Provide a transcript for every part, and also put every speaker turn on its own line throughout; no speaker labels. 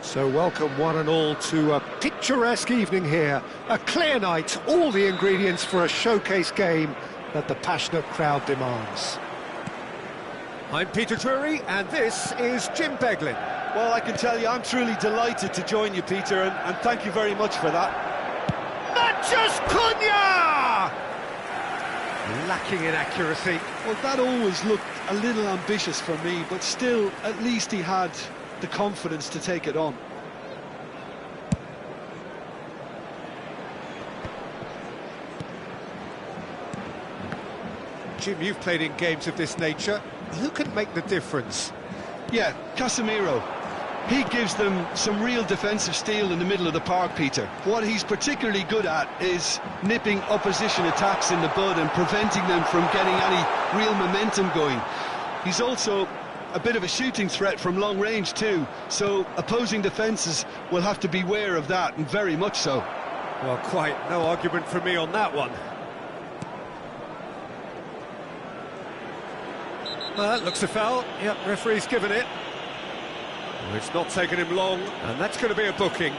So welcome one and all to a picturesque evening here, a clear night, all the ingredients for a showcase game that the passionate crowd demands. I'm Peter Drury and this is Jim Beglin.
Well, I can tell you I'm truly delighted to join you, Peter, and thank you very much for that.
Matches Cunha! Lacking in accuracy.
Well, that always looked a little ambitious for me, but still, at least he had the confidence to take it on.
Jim, you've played in games of this nature. Who can make the difference?
Yeah, Casemiro. He gives them some real defensive steel in the middle of the park, Peter. What he's particularly good at is nipping opposition attacks in the bud and preventing them from getting any real momentum going. He's also a bit of a shooting threat from long range too, so opposing defences will have to beware of that, and very much so.
Well, quite no argument from me on that one. Well, that looks a foul. Yep, referee's given it. Well, it's not taken him long, and that's going to be a booking.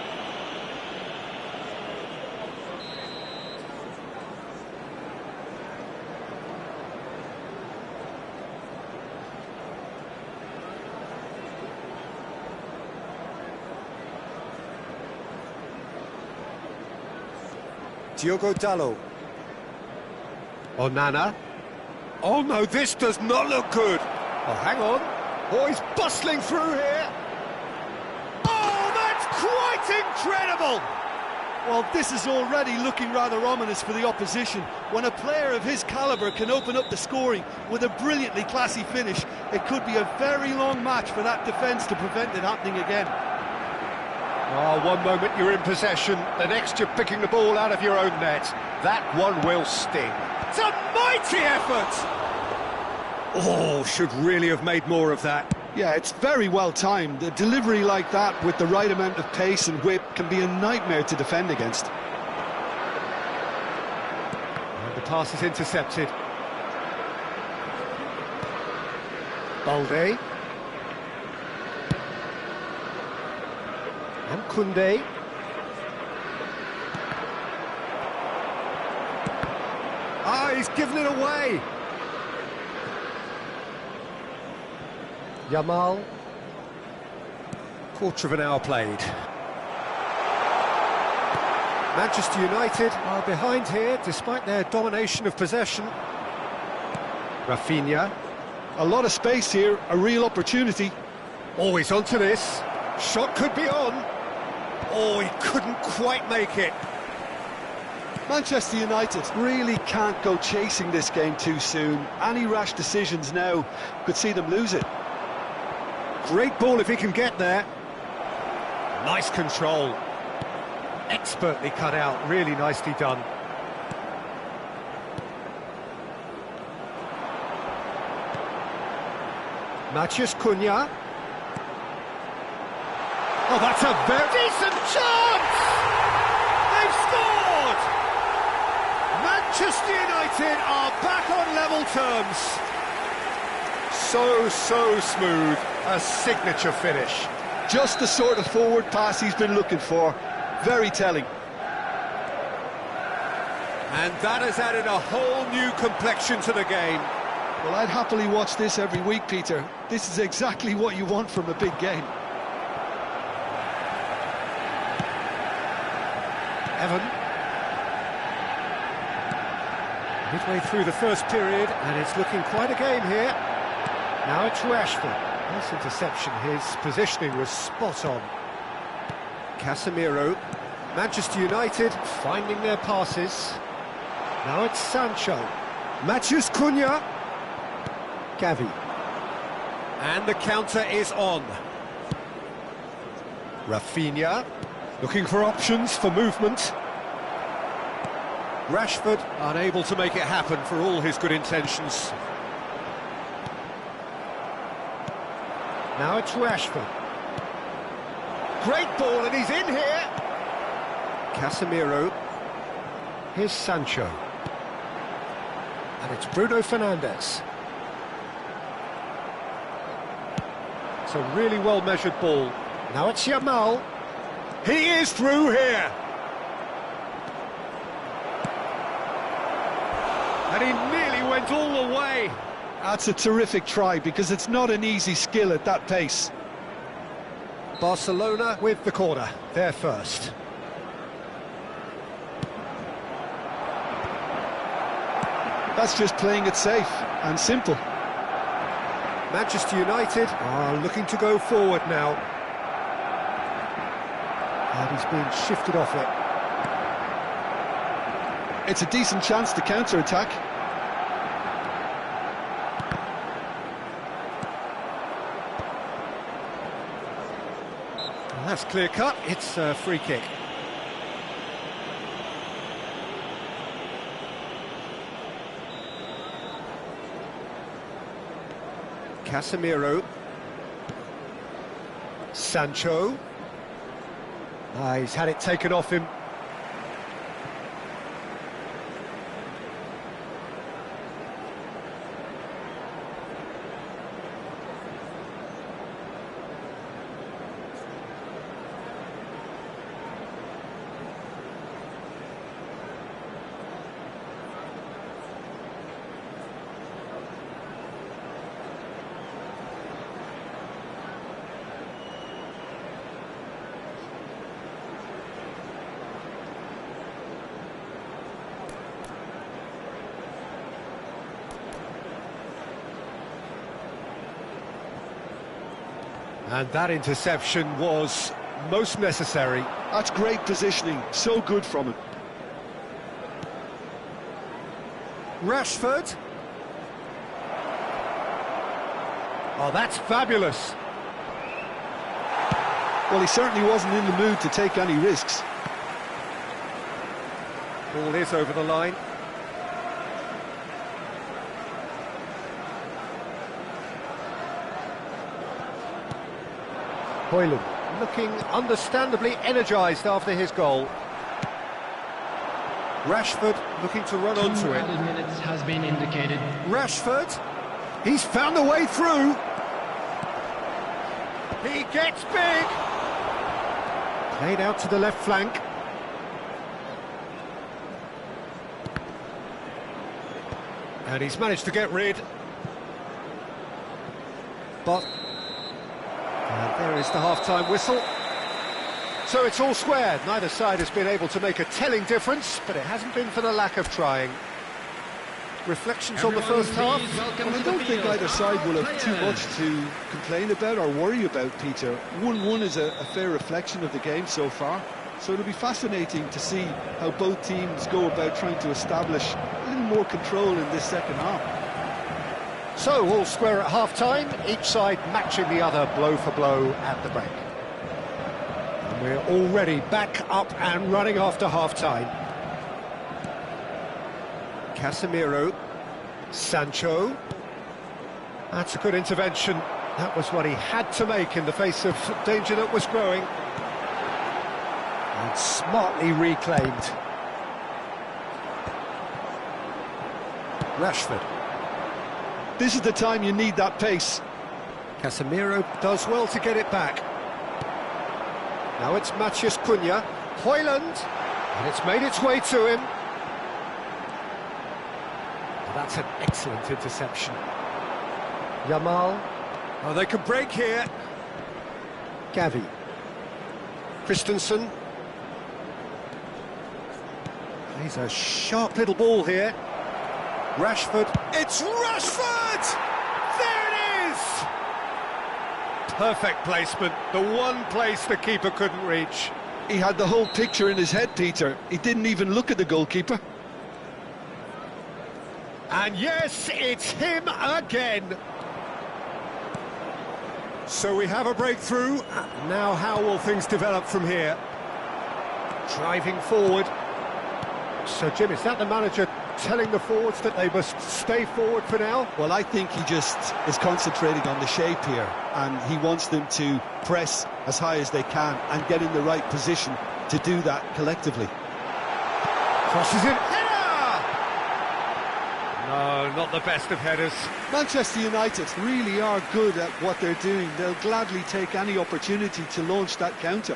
Diogo Dalot.
Onana. Oh no, this does not look good. Oh, hang on. Oh, he's bustling through here. Oh, that's quite incredible.
Well, this is already looking rather ominous for the opposition. When a player of his calibre can open up the scoring with a brilliantly classy finish, it could be a very long match for that defence to prevent it happening again.
Oh, one moment you're in possession, the next you're picking the ball out of your own net. That one will sting. It's a mighty effort! Oh, should really have made more of that.
Yeah, it's very well timed. A delivery like that with the right amount of pace and whip can be a nightmare to defend against.
And the pass is intercepted. Balde. And Koundé. Ah, he's given it away. Yamal. Quarter of an hour played. Manchester United are behind here despite their domination of possession. Rafinha.
A lot of space here, a real opportunity.
Always onto this. Shot could be on. Oh, he couldn't quite make it.
Manchester United really can't go chasing this game too soon. Any rash decisions now could see them lose it.
Great ball if he can get there. Nice control. Expertly cut out, really nicely done. Mathias Cunha. Oh, that's a very decent chance! They've scored! Manchester United are back on level terms. So smooth, a signature finish.
Just the sort of forward pass he's been looking for. Very telling.
And that has added a whole new complexion to the game.
Well, I'd happily watch this every week, Peter. This is exactly what you want from a big game.
Evan. Midway through the first period, and it's looking quite a game here. Now it's Rashford. Nice interception, his positioning was spot on. Casemiro, Manchester United finding their passes. Now it's Sancho. Matheus Cunha. Gavi. And the counter is on. Rafinha, looking for options for movement. Rashford unable to make it happen for all his good intentions. Now it's Rashford. Great ball, and he's in here. Casemiro. Here's Sancho. And it's Bruno Fernandes. It's a really well-measured ball. Now it's Yamal. He is through here. And he nearly went all the way.
That's a terrific try, because it's not an easy skill at that pace.
Barcelona with the corner, they're first.
That's just playing it safe and simple.
Manchester United are looking to go forward now. And he's being shifted off it.
It's a decent chance to counter-attack.
Well, that's clear-cut, it's a free kick. Casemiro. Sancho. He's had it taken off him. And that interception was most necessary.
That's great positioning, so good from him.
Rashford. Oh, that's fabulous.
Well, he certainly wasn't in the mood to take any risks.
Ball is over the line. Højlund looking understandably energised after his goal. Rashford looking to run onto it.
2 minutes has been indicated.
Rashford, he's found a way through. He gets big. Played out to the left flank. And he's managed to get rid. But and there is the half-time whistle. So it's all square. Neither side has been able to make a telling difference, but it hasn't been for the lack of trying. Reflections on the first half?
Well, I don't think either side will have too much to complain about or worry about, Peter. 1-1 is a fair reflection of the game so far. So it'll be fascinating to see how both teams go about trying to establish a little more control in this second half.
So, all square at half-time, each side matching the other blow for blow at the break. And we're already back up and running after half-time. Casemiro. Sancho. That's a good intervention. That was what he had to make in the face of danger that was growing. And smartly reclaimed. Rashford.
This is the time you need that pace.
Casemiro does well to get it back. Now it's Matheus Cunha. Højlund. And it's made its way to him. That's an excellent interception. Yamal. Oh, they can break here. Gavi. Christensen. He's a sharp little ball here. Rashford. It's Rashford! There it is! Perfect placement, the one place the keeper couldn't reach.
He had the whole picture in his head, Peter. He didn't even look at the goalkeeper.
And yes, it's him again. So we have a breakthrough. Now how will things develop from here? Driving forward. So Jim, is that the manager telling the forwards that they must stay forward for now?
Well, I think he just is concentrating on the shape here, and he wants them to press as high as they can and get in the right position to do that collectively.
Crosses it. Header! No, not the best of headers.
Manchester United really are good at what they're doing. They'll gladly take any opportunity to launch that counter.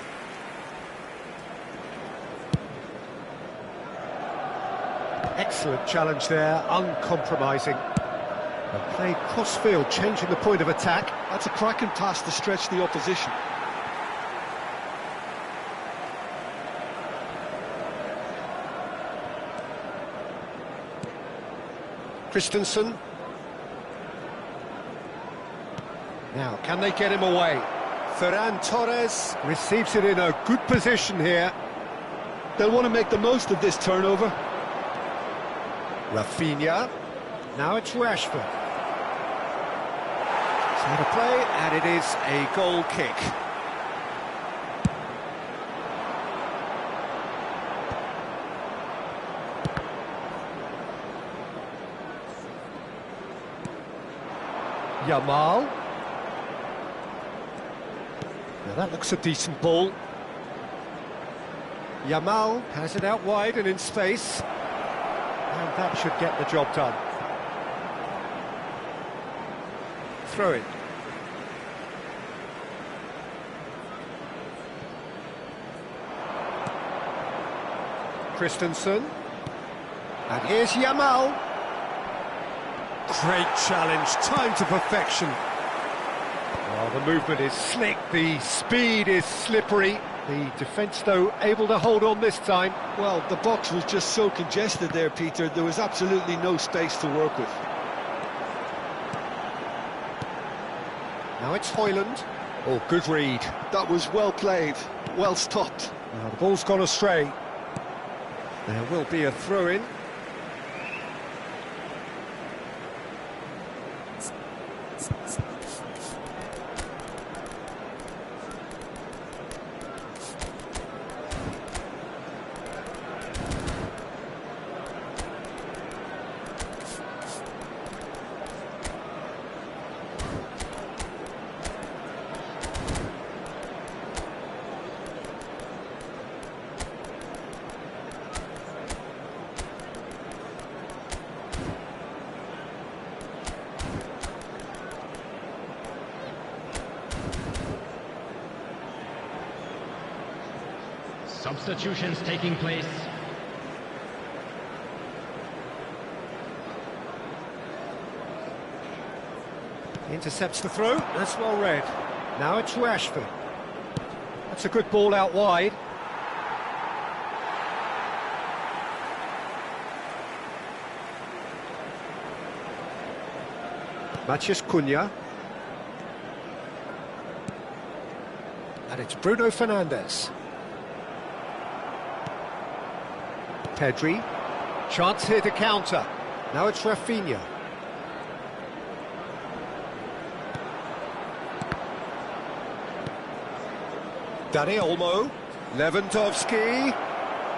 Excellent challenge there, uncompromising. And played cross-field, changing the point of attack.
That's a cracking pass to stretch the opposition.
Christensen. Now, can they get him away? Ferran Torres receives it in a good position here.
They'll want to make the most of this turnover.
Rafinha. Now it's Rashford. Side of play, and it is a goal kick. Yamal. Now that looks a decent ball. Yamal has it out wide and in space. And that should get the job done. Throw it. Christensen. And here's Yamal. Great challenge, time to perfection. Well, the movement is slick, the speed is slippery. The defence, though, able to hold on this time.
Well, the box was just so congested there, Peter. There was absolutely no space to work with.
Now it's Højlund. Oh, good read.
That was well played, well stopped.
Now the ball's gone astray. There will be a throw-in.
Substitutions taking place.
Intercepts the throw, that's well read. Now it's Rashford. That's a good ball out wide. Matheus Cunha. And it's Bruno Fernandes. Pedri. Chance here to counter. Now it's Rafinha. Dani Olmo. Lewandowski.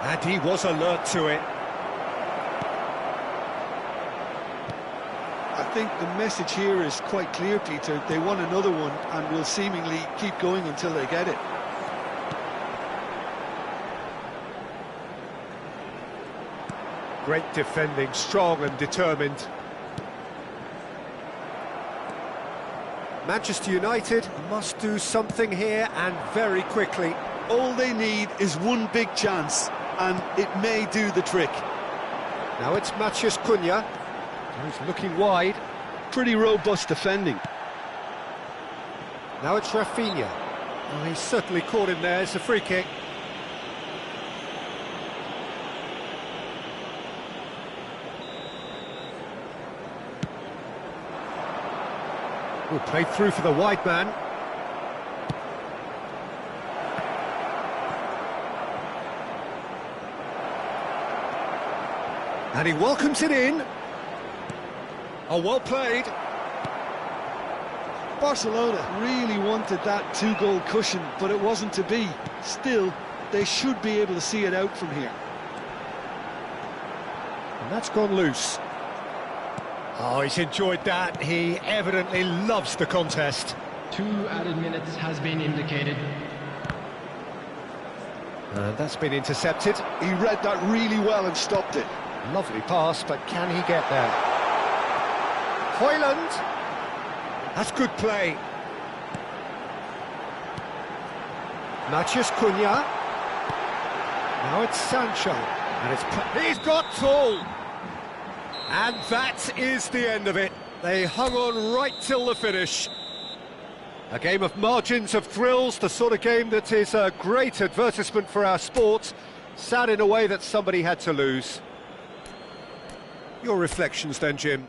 And he was alert to it.
I think the message here is quite clear, Peter. They want another one and will seemingly keep going until they get it.
Great defending, strong and determined. Manchester United must do something here and very quickly.
All they need is one big chance, and it may do the trick.
Now it's Matheus Cunha. He's looking wide.
Pretty robust defending.
Now it's Rafinha. Oh, he certainly caught him there. It's a free kick. Well, played through for the wide man. And he welcomes it in. Oh, well played.
Barcelona really wanted that two-goal cushion, but it wasn't to be. Still, they should be able to see it out from here.
And that's gone loose. Oh, he's enjoyed that. He evidently loves the contest.
2 added minutes has been indicated.
And that's been intercepted.
He read that really well and stopped it.
Lovely pass, but can he get there? Hoyland. That's good play. Matias Cunha. Now it's Sancho. And he's got full. And that is the end of it. They hung on right till the finish. A game of margins, of thrills, the sort of game that is a great advertisement for our sport. Sad in a way that somebody had to lose. Your reflections then, Jim?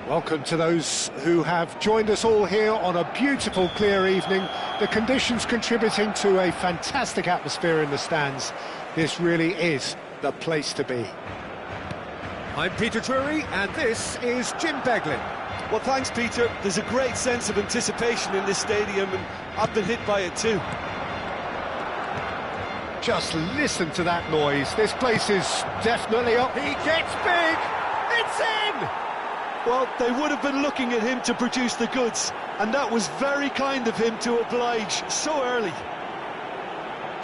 Welcome to those who have joined us all here on a beautiful, clear evening. The conditions contributing to a fantastic atmosphere in the stands. This really is the place to be. I'm Peter Drury, and this is Jim Beglin.
Well, thanks, Peter. There's a great sense of anticipation in this stadium, and I've been hit by it too.
Just listen to that noise. This place is definitely up. He gets big. It's in!
Well, they would have been looking at him to produce the goods, and that was very kind of him to oblige so early.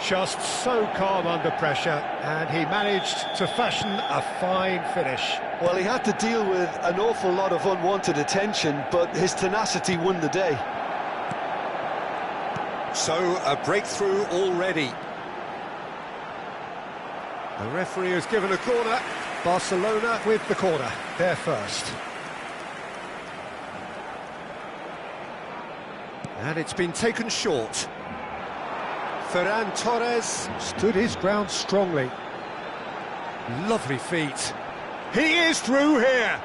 Just so calm under pressure, and he managed to fashion a fine finish.
Well, he had to deal with an awful lot of unwanted attention, but his tenacity won the day.
So, a breakthrough already. The referee has given a corner. Barcelona with the corner. They're first. And it's been taken short. Ferran Torres stood his ground strongly. Lovely feet. He is through here.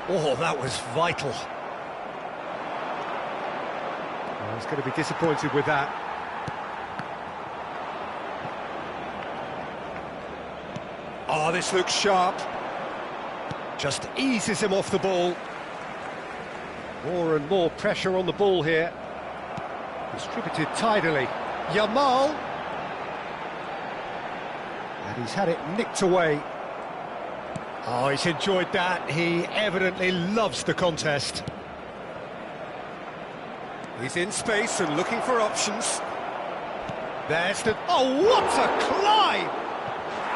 Oh, that was vital. I was going to be disappointed with that. Oh, this looks sharp. Just eases him off the ball. More and more pressure on the ball here. Distributed tidily. Yamal. And he's had it nicked away. Oh, he's enjoyed that. He evidently loves the contest. He's in space and looking for options. There's the... Oh, what a climb!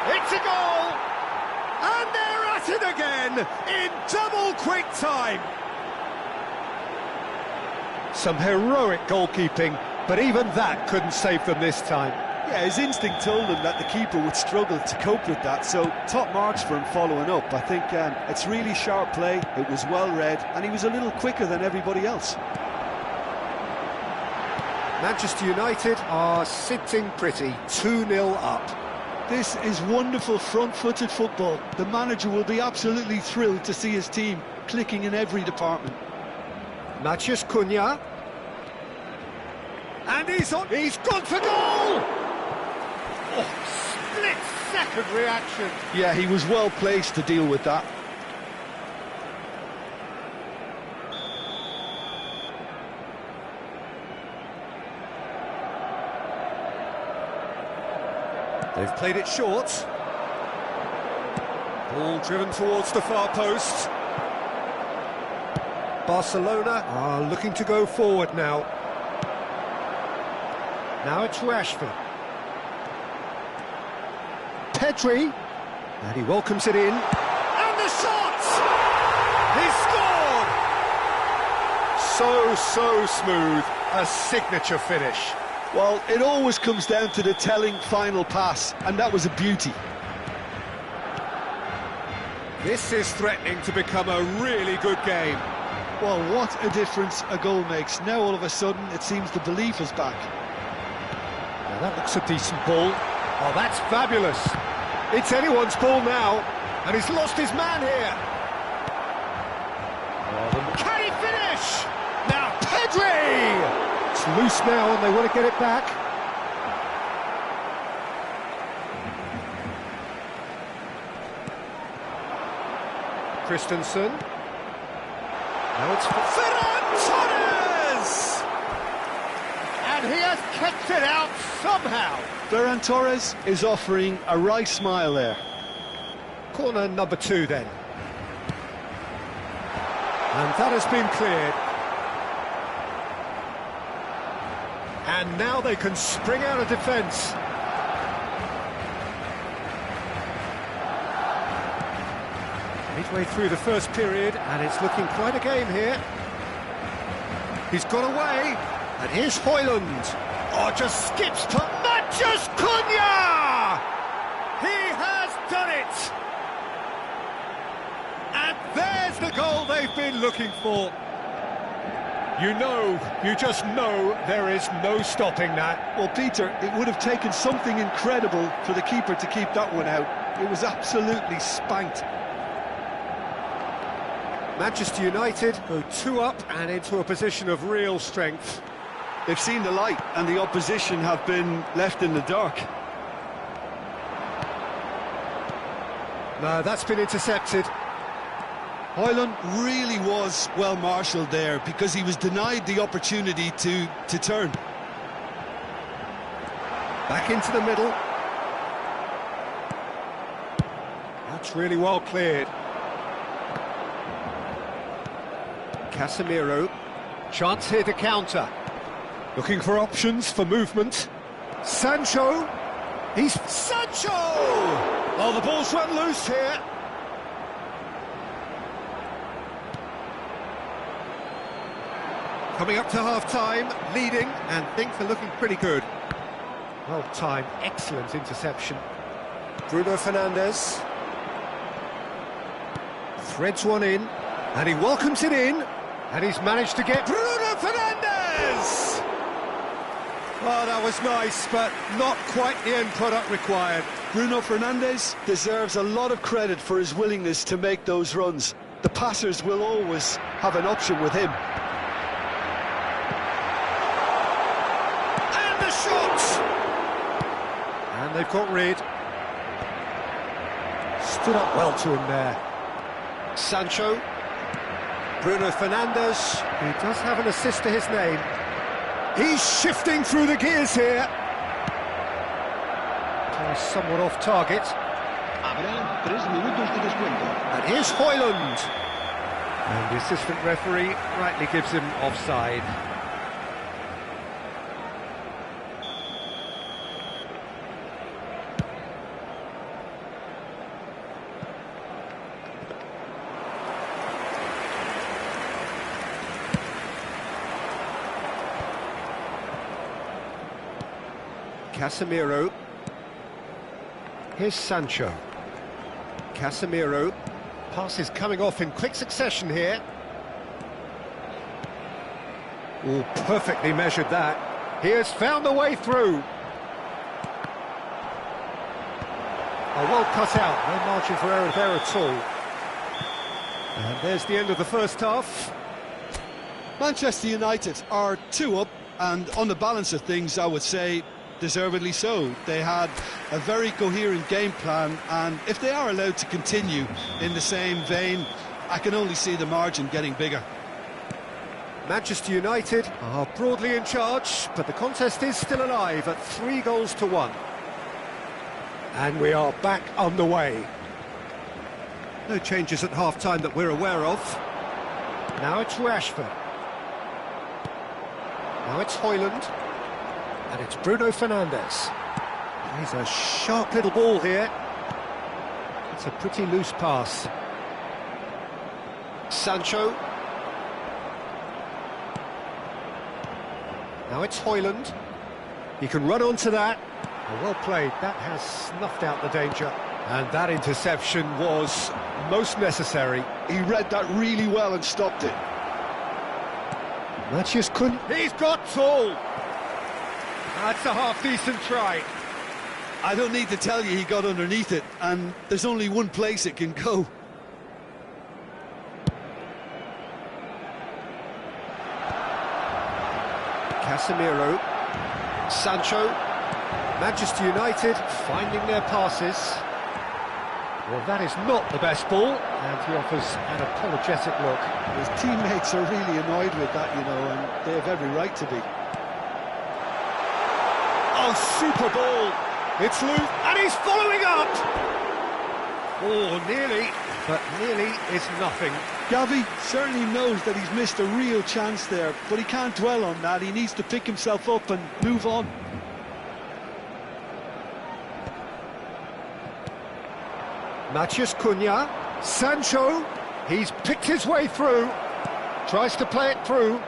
It's a goal! And they're at it again in double quick time. Some heroic goalkeeping, but even that couldn't save them this time.
Yeah, his instinct told him that the keeper would struggle to cope with that, so top marks for him following up. I think it's really sharp play, it was well read, and he was a little quicker than everybody else.
Manchester United are sitting pretty, 2-0 up.
This is wonderful front-footed football. The manager will be absolutely thrilled to see his team clicking in every department.
Matheus Cunha. And he's gone for goal! Oh, split-second reaction.
Yeah, he was well placed to deal with that.
They've played it short. Ball driven towards the far post. Barcelona are looking to go forward now. Now it's Rashford. Pedri. And he welcomes it in. And the shot! He scored! So smooth. A signature finish.
Well, it always comes down to the telling final pass, and that was a beauty.
This is threatening to become a really good game.
Well, what a difference a goal makes. Now all of a sudden it seems the belief is back.
Now that looks a decent ball. Oh, that's fabulous. It's anyone's ball now, and he's lost his man here. Can he finish? Now Pedri! It's loose now and they want to get it back. Christensen. Now it's Ferran Torres! And he has kept it out somehow.
Ferran Torres is offering a right smile there.
Corner number 2 then. And that has been cleared. And now they can spring out of defence. Midway through the first period, and it's looking quite a game here. He's got away, and here's Højlund. Oh, just skips to Matheus Cunha! He has done it! And there's the goal they've been looking for. You just know there is no stopping that.
Well, Peter, it would have taken something incredible for the keeper to keep that one out. It was absolutely spanked.
Manchester United go 2 up and into a position of real strength.
They've seen the light and the opposition have been left in the dark.
No, that's been intercepted.
Højlund really was well marshalled there because he was denied the opportunity to turn.
Back into the middle. That's really well cleared. Casemiro. Chance here to counter. Looking for options for movement. Sancho. Sancho! Oh, the ball's run loose here. Coming up to half-time, leading, and things are looking pretty good. Well timed, excellent interception. Bruno Fernandes. Threads one in, and he welcomes it in, and he's managed to get Bruno Fernandes! Oh, that was nice, but not quite the end product required.
Bruno Fernandes deserves a lot of credit for his willingness to make those runs. The passers will always have an option with him.
And they've got rid. Stood up well to him there. Sancho. Bruno Fernandes. He does have an assist to his name. He's shifting through the gears here. Somewhat off target. And here's Højlund. And the assistant referee rightly gives him offside. Casemiro. Here's Sancho. Casemiro. Passes coming off in quick succession here. Oh, perfectly measured that. He has found a way through. Oh, well cut out. No margin for error there at all. And there's the end of the first half.
Manchester United are 2 up, and on the balance of things, I would say deservedly so. They had a very coherent game plan, and if they are allowed to continue in the same vein, I can only see the margin getting bigger.
Manchester United are broadly in charge, but the contest is still alive at 3-1. And we are back underway. No changes at half-time that we're aware of. Now it's Rashford. Now it's Højlund. And it's Bruno Fernandes. He's a sharp little ball here. It's a pretty loose pass. Sancho. Now it's Højlund. He can run onto that. Oh, well played. That has snuffed out the danger. And that interception was most necessary.
He read that really well and stopped it.
Matthias Cunha. He's got tall. That's a half-decent try.
I don't need to tell you he got underneath it, and there's only one place it can go.
Casemiro. Sancho. Manchester United finding their passes. Well, that is not the best ball, and he offers an apologetic look.
His teammates are really annoyed with that, you know, and they have every right to be.
Oh, super ball! It's loose, and he's following up! Oh, nearly, but nearly is nothing.
Gavi certainly knows that he's missed a real chance there, but he can't dwell on that. He needs to pick himself up and move on.
Matthias Cunha, Sancho, he's picked his way through, tries to play it through.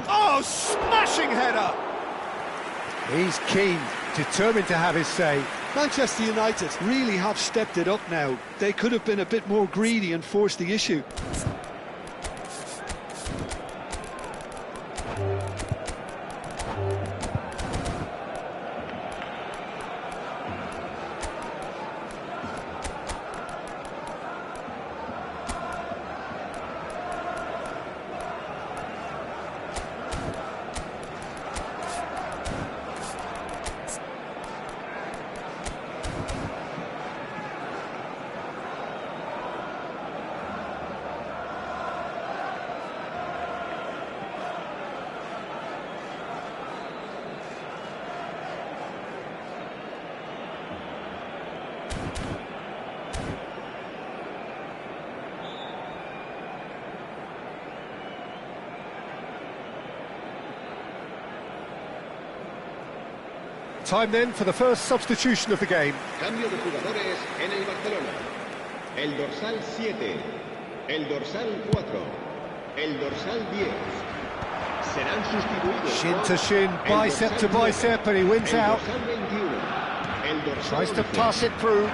Oh, smashing header! He's keen, determined to have his say.
Manchester United really have stepped it up now. They could have been a bit more greedy and forced the issue.
Time then for the first substitution of the game.
Cambio de jugadores en el Barcelona. El dorsal 7, el dorsal 4, el dorsal 10. Serán sustituidos.
Shin to shin, bicep to bicep, and he wins out. Tries to pass it through.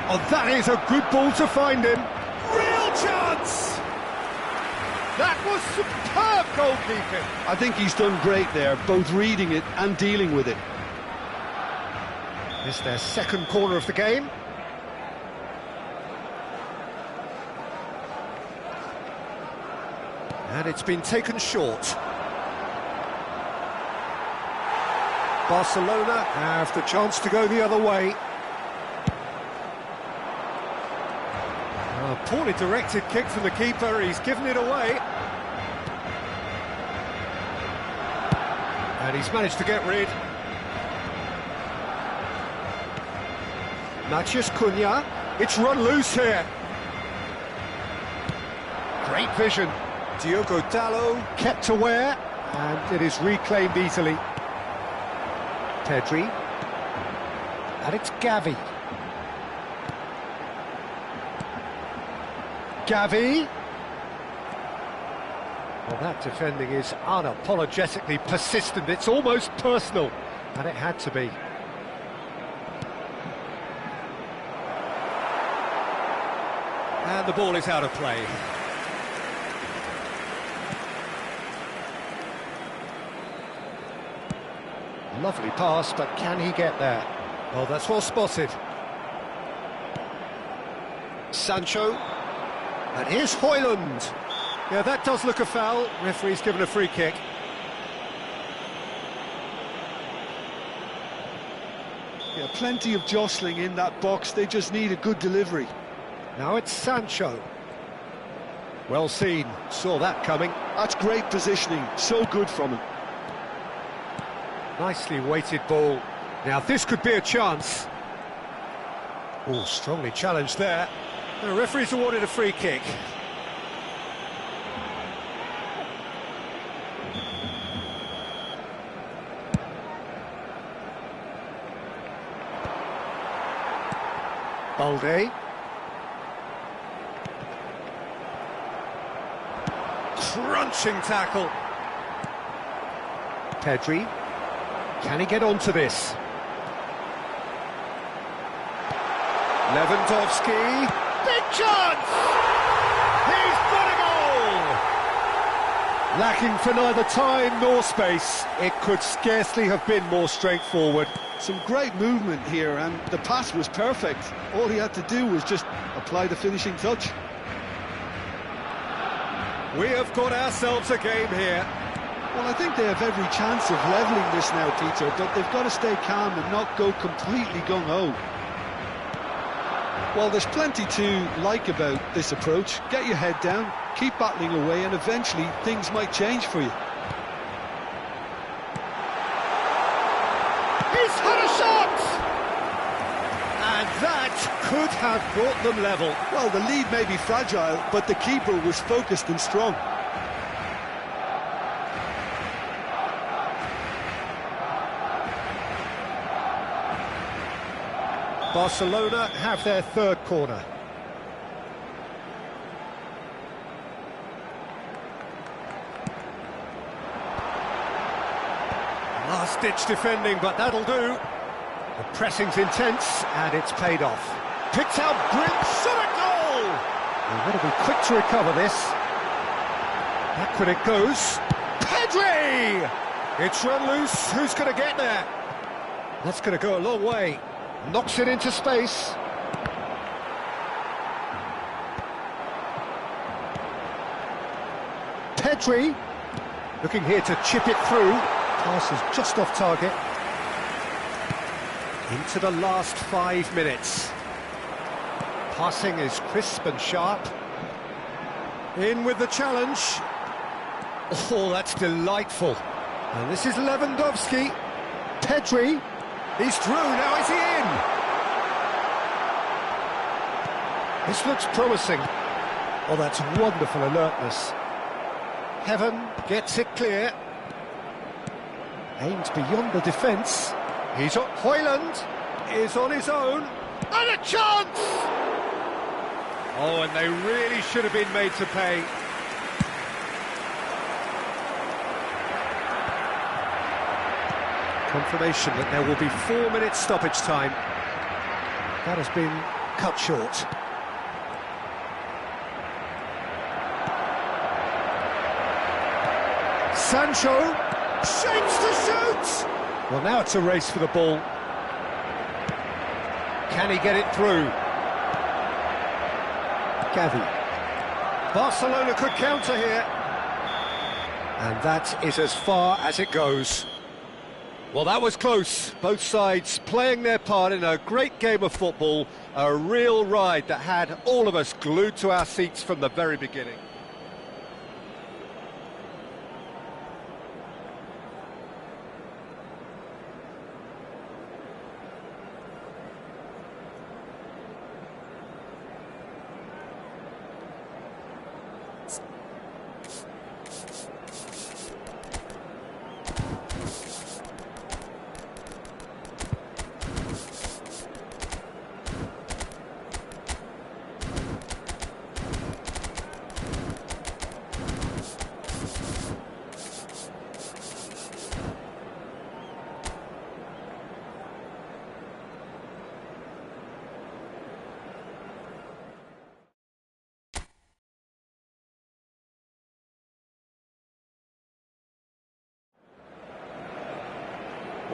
Oh, that is a good ball to find him. Real chance! That was superb goalkeeping.
I think he's done great there, both reading it and dealing with it.
It's their second corner of the game. And it's been taken short. Barcelona have the chance to go the other way. A poorly directed kick from the keeper, he's given it away. And he's managed to get rid. Matthias Cunha, it's run loose here. Great vision. Diogo Dalot kept aware, and it is reclaimed easily. Pedri, and it's Gavi. Gavi. Well, that defending is unapologetically persistent. It's almost personal. And it had to be. And the ball is out of play. Lovely pass, but can he get there? Oh, that's well spotted. Sancho. And here's Højlund. Yeah, that does look a foul. Referee's given a free kick.
Yeah, plenty of jostling in that box. They just need a good delivery.
Now it's Sancho. Well seen. Saw that coming.
That's great positioning. So good from him.
Nicely weighted ball. Now this could be a chance. Oh, strongly challenged there. The referee's awarded a free kick. Balde. Crunching tackle. Pedri. Can he get onto this? Lewandowski. Big chance! He's got a goal! Lacking for neither time nor space. It could scarcely have been more straightforward.
Some great movement here, and the pass was perfect. All he had to do was just apply the finishing touch.
We have got ourselves a game here.
Well, I think they have every chance of levelling this now, Peter, but they've got to stay calm and not go completely gung-ho. Well, there's plenty to like about this approach. Get your head down, keep battling away, and eventually things might change for you.
He's had a shot! And that could have brought them level.
Well, the lead may be fragile, but the keeper was focused and strong.
Barcelona have their third corner. Last-ditch defending, but that'll do. The pressing's intense, and it's paid off. Picked out Brink, shot a goal! They've got to be quick to recover this. Back when it goes. Pedri! It's run loose. Who's going to get there? That's going to go a long way. Knocks it into space. Pedri, looking here to chip it through. Pass is just off target. Into the last 5 minutes. Passing is crisp and sharp. In with the challenge. Oh, that's delightful. And this is Lewandowski. Pedri. He's through, now is he in? This looks promising. Oh, that's wonderful alertness. Heaven gets it clear. Aimed beyond the defence. He's on. Højlund is on his own. And a chance! Oh, and they really should have been made to pay. Confirmation that there will be 4 minutes stoppage time. That has been cut short. Sancho shapes to shoot! Well, now it's a race for the ball. Can he get it through? Gavi. Barcelona could counter here. And that is as far as it goes. Well, that was close. Both sides playing their part in a great game of football. A real ride that had all of us glued to our seats from the very beginning.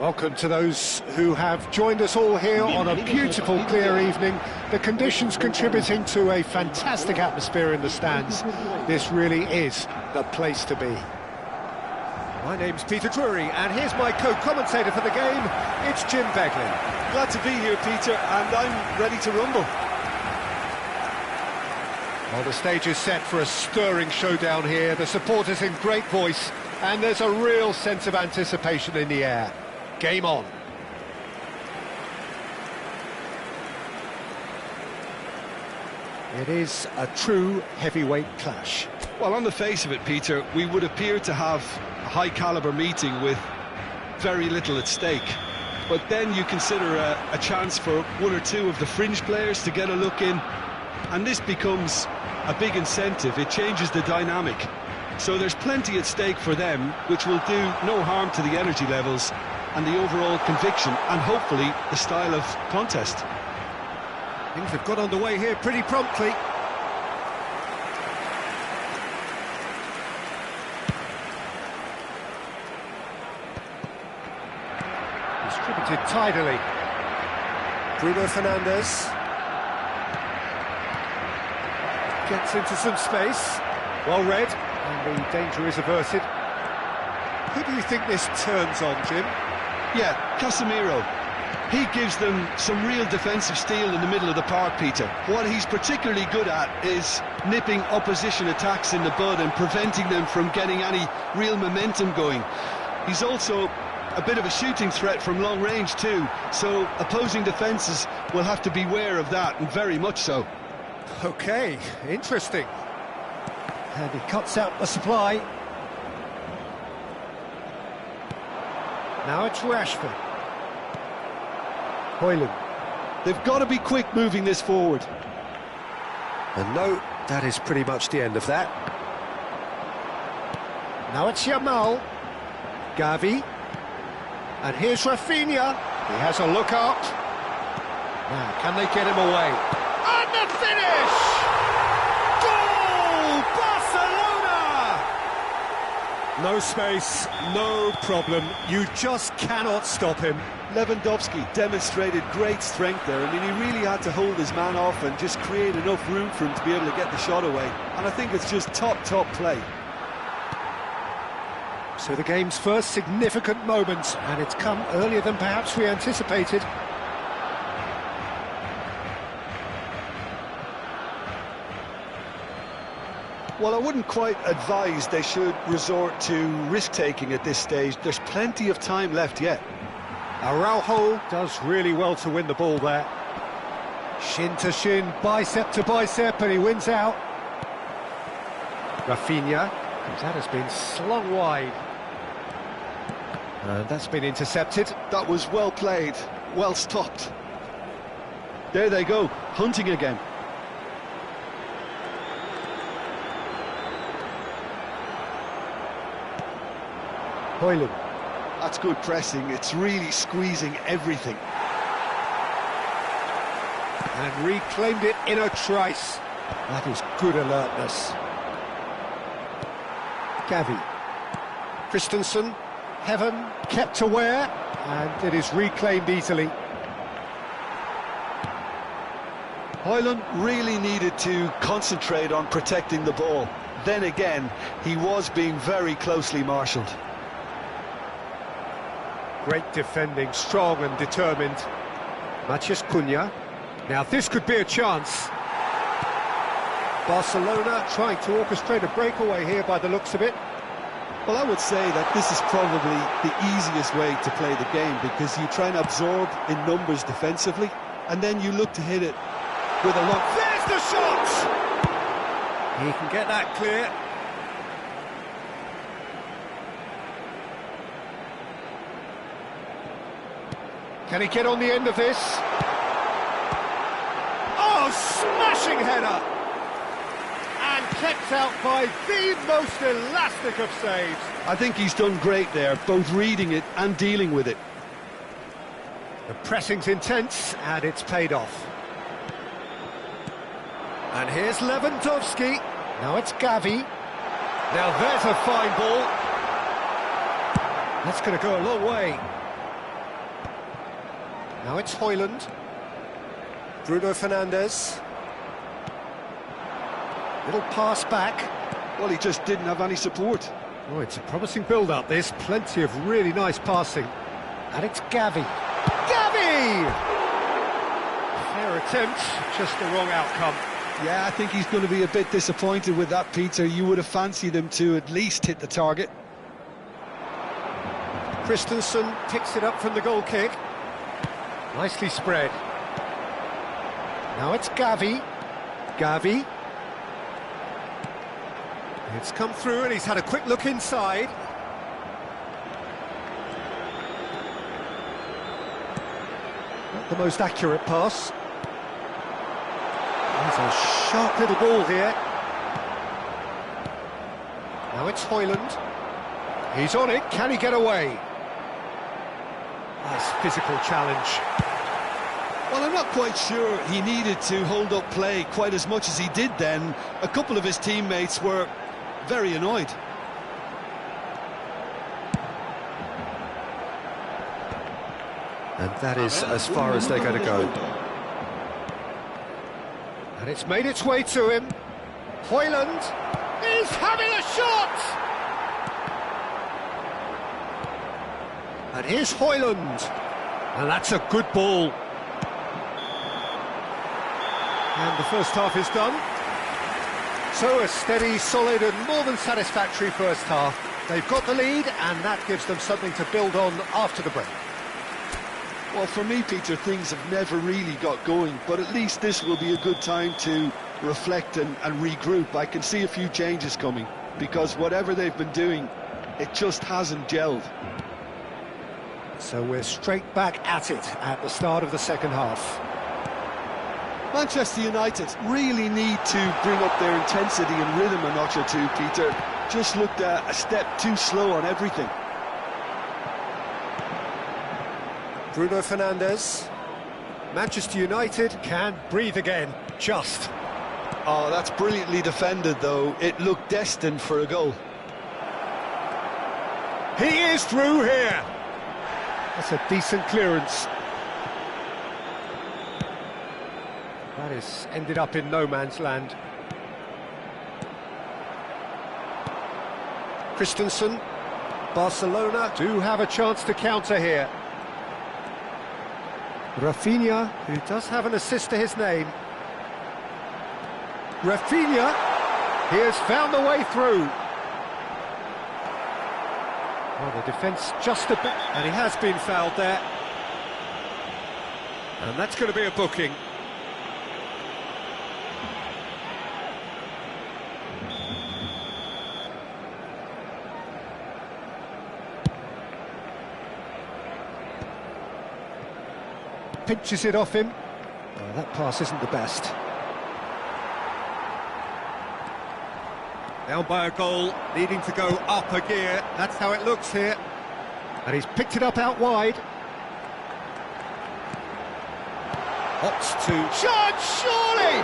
Welcome to those who have joined us all here on a beautiful, clear evening. The conditions contributing to a fantastic atmosphere in the stands. This really is the place to be. My name's Peter Drury, and here's my co-commentator for the game. It's Jim Beglin.
Glad to be here, Peter, and I'm ready to rumble.
Well, the stage is set for a stirring showdown here. The supporters in great voice, and there's a real sense of anticipation in the air. Game on. It is a true heavyweight clash.
Well, on the face of it, Peter, we would appear to have a high-caliber meeting with very little at stake. But then you consider a chance for one or two of the fringe players to get a look in, and this becomes a big incentive. It changes the dynamic. So there's plenty at stake for them, which will do no harm to the energy levels and the overall conviction, and hopefully the style of contest.
Things have got underway here pretty promptly. Distributed tidily. Bruno Fernandes gets into some space. Well read, and the danger is averted. Who do you think this turns on, Jim?
Yeah, Casemiro. He gives them some real defensive steel in the middle of the park, Peter. What he's particularly good at is nipping opposition attacks in the bud and preventing them from getting any real momentum going. He's also a bit of a shooting threat from long range too, so opposing defences will have to beware of that, and very much so.
Okay, interesting. And he cuts out the supply. Now it's Rashford. Højlund.
They've got to be quick moving this forward.
And no, that is pretty much the end of that. Now it's Yamal. Gavi. And here's Rafinha. He has a look up. Now, can they get him away? And the finish! Goal! Barcelona! No space, no problem. You just cannot stop him.
Lewandowski demonstrated great strength there. I mean, he really had to hold his man off and just create enough room for him to be able to get the shot away. And I think it's just top play.
So the game's first significant moment, and it's come earlier than perhaps we anticipated.
Well, I wouldn't quite advise they should resort to risk-taking at this stage. There's plenty of time left yet.
Araujo does really well to win the ball there. Shin to shin, bicep to bicep, and he wins out. Rafinha, that has been slung wide. And that's been intercepted.
That was well played, well stopped. There they go, hunting again.
Højlund.
That's good pressing, it's really squeezing everything.
And reclaimed it in a trice. That is good alertness. Gavi. Christensen. Heaven kept aware, and it is reclaimed easily.
Højlund really needed to concentrate on protecting the ball. Then again, he was being very closely marshalled.
Great defending, strong and determined. Matheus Cunha. Now this could be a chance. Barcelona trying to orchestrate a breakaway here by the looks of it.
Well, I would say that this is probably the easiest way to play the game, because you try and absorb in numbers defensively, and then you look to hit it with a long...
There's the shot! He can get that clear. Can he get on the end of this? Oh, smashing header! And kept out by the most elastic of saves.
I think he's done great there, both reading it and dealing with it.
The pressing's intense, and it's paid off. And here's Lewandowski. Now it's Gavi. Now there's a fine ball. That's going to go a long way. Now it's Højlund. Bruno Fernandes. Little pass back.
Well, he just didn't have any support.
Oh, it's a promising build-up, this. Plenty of really nice passing. And it's Gavi. Gavi! Fair attempt, just the wrong outcome.
Yeah, I think he's going to be a bit disappointed with that, Peter. You would have fancied him to at least hit the target.
Christensen picks it up from the goal kick. Nicely spread. Now it's Gavi. Gavi. It's come through and he's had a quick look inside. Not the most accurate pass. There's a sharp little ball here. Now it's Højlund. He's on it, can he get away? Nice physical challenge.
Well, I'm not quite sure he needed to hold up play quite as much as he did then. A couple of his teammates were very annoyed.
And that is as far as they're going to go. And it's made its way to him. Højlund is having a shot! And here's Højlund. And that's a good ball. And the first half is done. So a steady, solid and more than satisfactory first half. They've got the lead and that gives them something to build on after the break.
Well, for me, Peter, things have never really got going, but at least this will be a good time to reflect and regroup. I can see a few changes coming, because whatever they've been doing, it just hasn't gelled.
So we're straight back at it at the start of the second half.
Manchester United really need to bring up their intensity and rhythm a notch or two, Peter. Just looked a step too slow on everything.
Bruno Fernandes. Manchester United can breathe again, just.
Oh, that's brilliantly defended, though. It looked destined for a goal.
He is through here. That's a decent clearance. That has ended up in no man's land. Christensen. Barcelona do have a chance to counter here. Rafinha, who does have an assist to his name. Rafinha, he has found the way through. Well, the defence just a bit, and he has been fouled there. And that's going to be a booking. Pinches it off him. Well, that pass isn't the best. Down by a goal, needing to go up a gear. That's how it looks here. And he's picked it up out wide. Opts to charge, surely!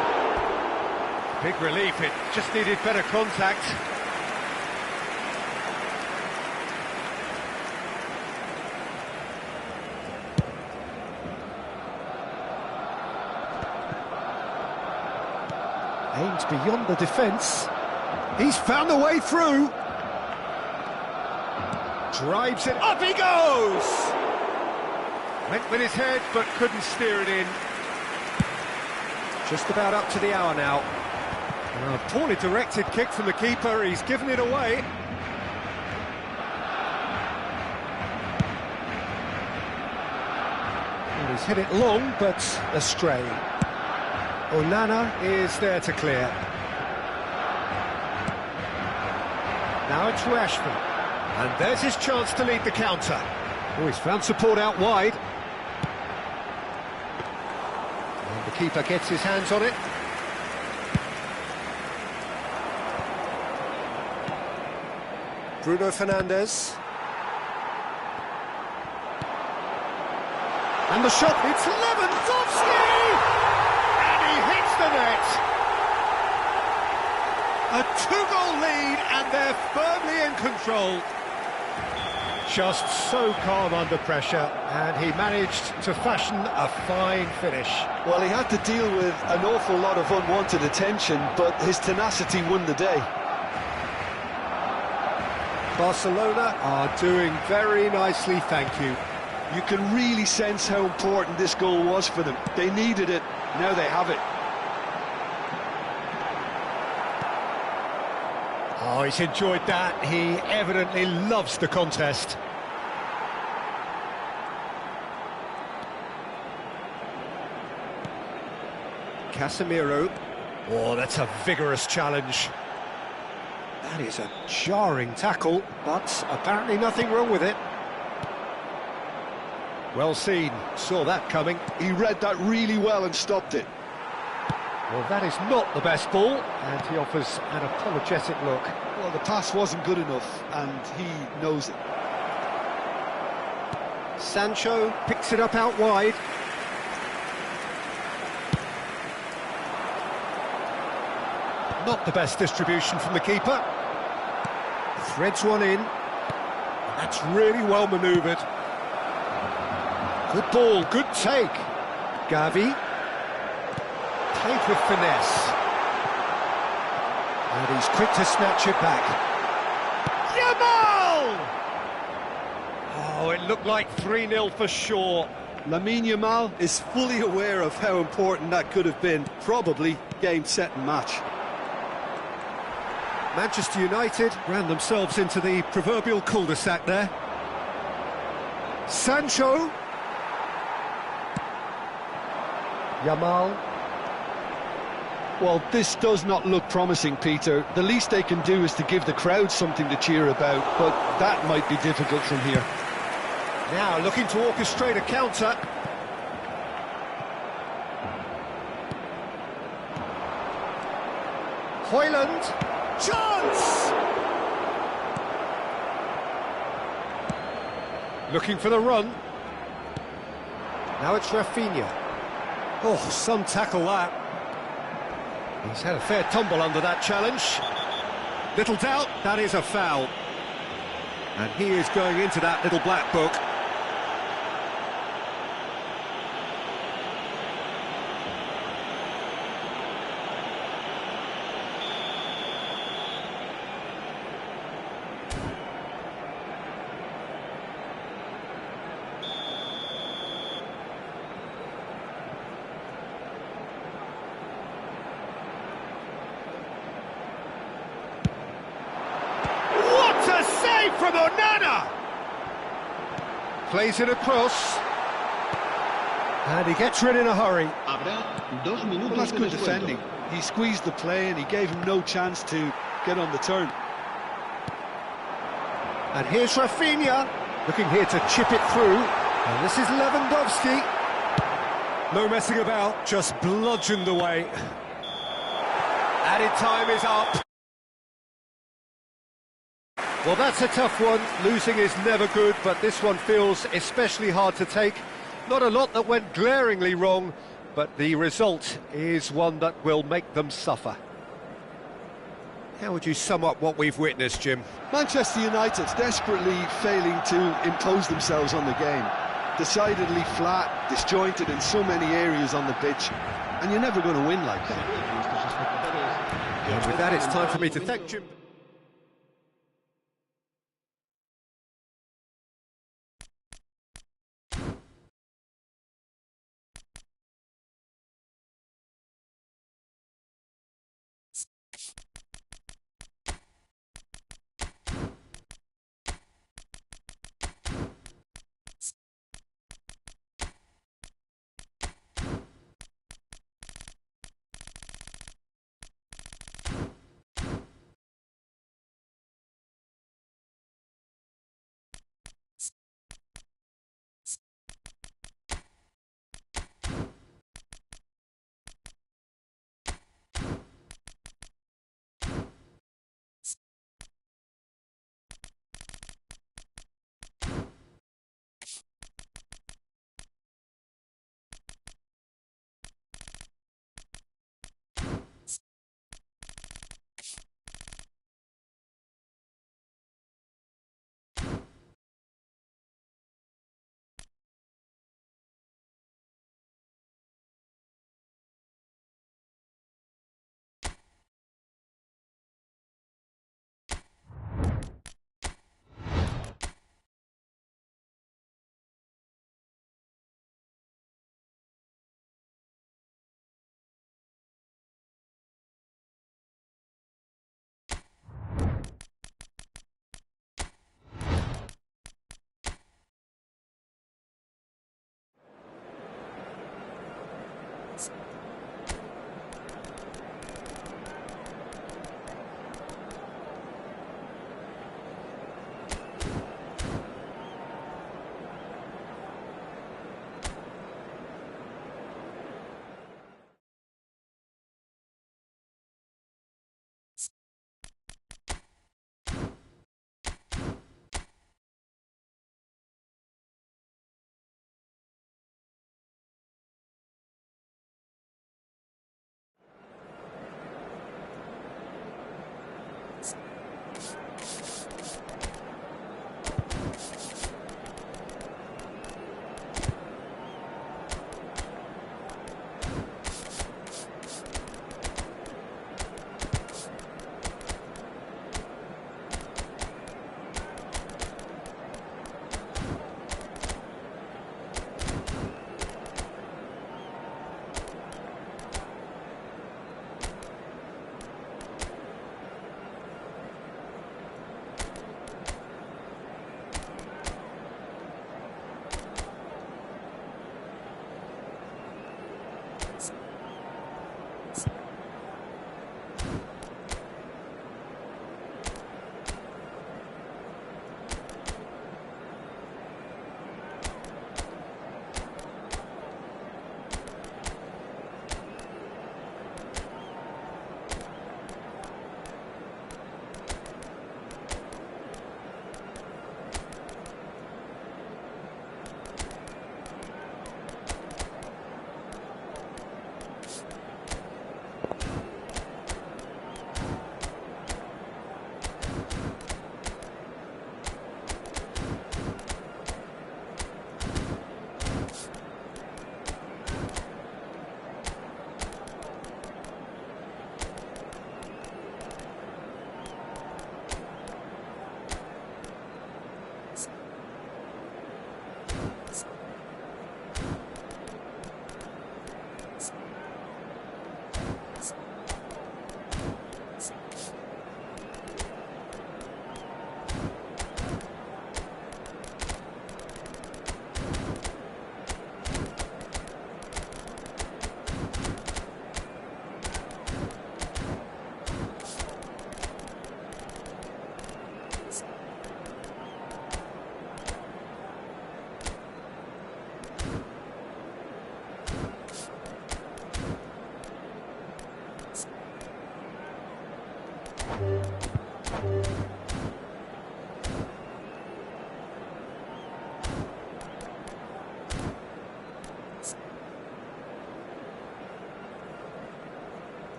Big relief, it just needed better contact. Aims beyond the defence. He's found a way through. Drives it, up he goes! Went with his head, but couldn't steer it in. Just about up to the hour now. A poorly directed kick from the keeper, he's given it away. Well, he's hit it long, but astray. Onana is there to clear. Now it's Rashford. And there's his chance to lead the counter. Oh, he's found support out wide. And the keeper gets his hands on it. Bruno Fernandes. And the shot, it's Lewandowski! And he hits the net! A two-goal lead, and they're firmly in control. Just so calm under pressure, and he managed to fashion a fine finish.
Well, he had to deal with an awful lot of unwanted attention, but his tenacity won the day.
Barcelona are doing very nicely, thank you.
You can really sense how important this goal was for them. They needed it, now they have it.
Oh, he's enjoyed that. He evidently loves the contest. Casemiro. Oh, that's a vigorous challenge. That is a jarring tackle, but apparently nothing wrong with it. Well seen, saw that coming.
He read that really well and stopped it.
Well, that is not the best ball, and he offers an apologetic look.
Well, the pass wasn't good enough, and he knows it.
Sancho picks it up out wide. Not the best distribution from the keeper. Threads one in. That's really well manoeuvred. Good ball, good take. Gavi. Played with finesse. And he's quick to snatch it back. Yamal! Oh, it looked like 3-0 for sure.
Lamine Yamal is fully aware of how important that could have been. Probably game, set and match.
Manchester United ran themselves into the proverbial cul-de-sac there. Sancho. Yamal.
Well, this does not look promising, Peter. The least they can do is to give the crowd something to cheer about, but that might be difficult from here.
Now looking to orchestrate a counter. Højlund. Chance! Looking for the run. Now it's Rafinha. Oh, some tackle that. He's had a fair tumble under that challenge. Little doubt, that is a foul. And he is going into that little black book. From Onana! Plays it across. And he gets rid in a hurry.
Well, that's good defending. He squeezed the play and he gave him no chance to get on the turn.
And here's Rafinha, looking here to chip it through. And this is Lewandowski. No messing about, just bludgeoned away. Added time is up. Well, that's a tough one. Losing is never good, but this one feels especially hard to take. Not a lot that went glaringly wrong, but the result is one that will make them suffer. How would you sum up what we've witnessed, Jim?
Manchester United desperately failing to impose themselves on the game. Decidedly flat, disjointed in so many areas on the pitch, and you're never going to win like that.
And with that, it's time for me to thank Jim.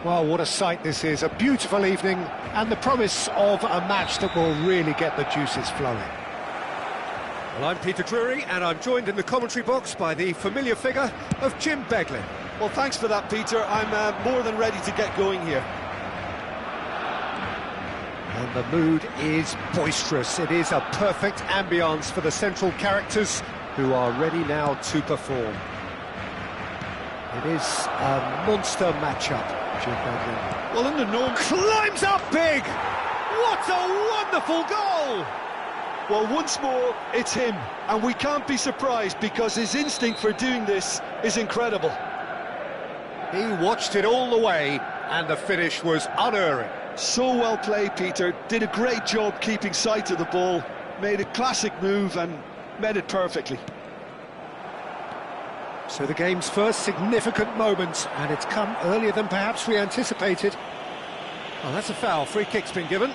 Well, what a sight this is, a beautiful evening and the promise of a match that will really get the juices flowing. Well, I'm Peter Drury and I'm joined in the commentary box by the familiar figure of Jim Beglin.
Well, thanks for that, Peter. I'm more than ready to get going here.
And the mood is boisterous. It is a perfect ambience for the central characters who are ready now to perform. It is a monster matchup.
Well, in the norm...
Climbs up big! What a wonderful goal!
Well, once more, it's him. And we can't be surprised because his instinct for doing this is incredible.
He watched it all the way and the finish was unerring.
So well played, Peter. Did a great job keeping sight of the ball. Made a classic move and met it perfectly.
So the game's first significant moment, and it's come earlier than perhaps we anticipated. Well, that's a foul. Free kick's been given.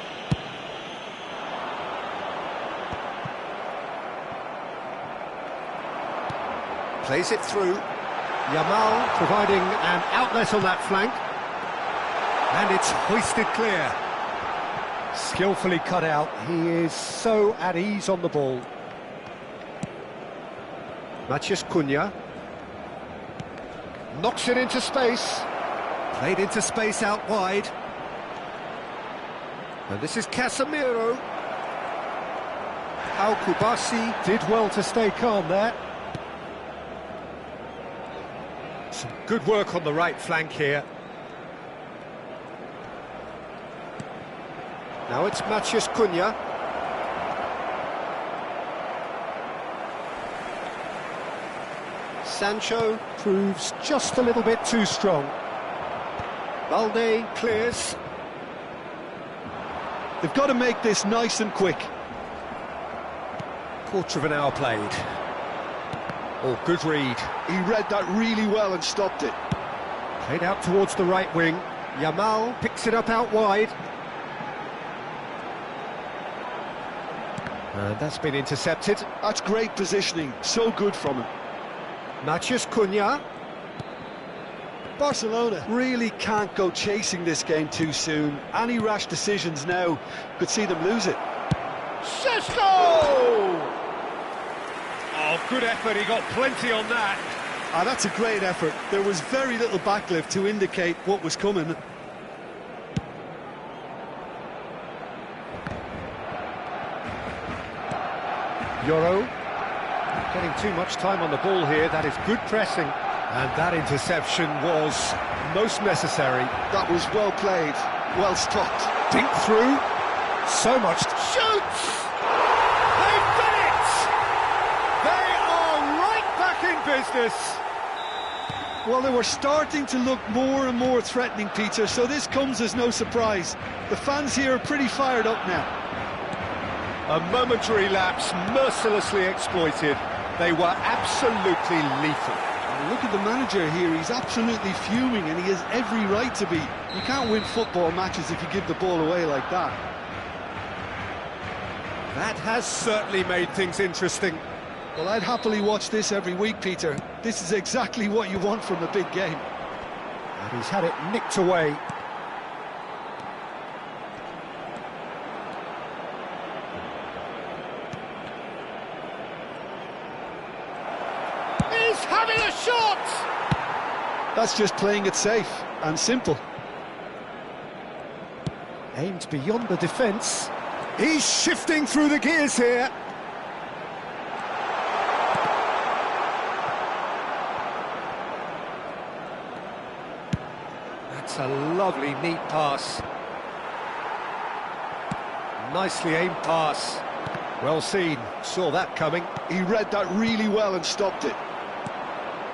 Plays it through. Yamal providing an outlet on that flank. And it's hoisted clear. Skillfully cut out. He is so at ease on the ball. Matías Cunha. Knocks it into space. Played into space out wide. And this is Casemiro. Kubasi did well to stay calm there. Some good work on the right flank here. Now it's Matías Cunha. Sancho proves just a little bit too strong. Balde clears.
They've got to make this nice and quick.
Quarter of an hour played. Oh, good read.
He read that really well and stopped it.
Played out towards the right wing. Yamal picks it up out wide. And that's been intercepted.
That's great positioning. So good from him.
Matías Cunha.
Barcelona really can't go chasing this game too soon. Any rash decisions now could see them lose it.
Sesko! Oh, good effort. He got plenty on that.
That's a great effort. There was very little backlift to indicate what was coming.
Euro. Getting too much time on the ball here. That is good pressing. And that interception was most necessary.
That was well played, well stopped.
Dink through. So much. Shoots! They've done it! They are right back in business.
Well, they were starting to look more and more threatening, Peter, so this comes as no surprise. The fans here are pretty fired up now.
A momentary lapse, mercilessly exploited. They were absolutely lethal.
Look at the manager here, he's absolutely fuming and he has every right to be. You can't win football matches if you give the ball away like that.
That has certainly made things interesting.
Well, I'd happily watch this every week, Peter. This is exactly what you want from a big game.
And he's had it nicked away. He's having a shot!
That's just playing it safe and simple.
Aimed beyond the defence. He's shifting through the gears here. a lovely, neat pass. Nicely aimed pass. Well seen, saw that coming.
He read that really well and stopped it.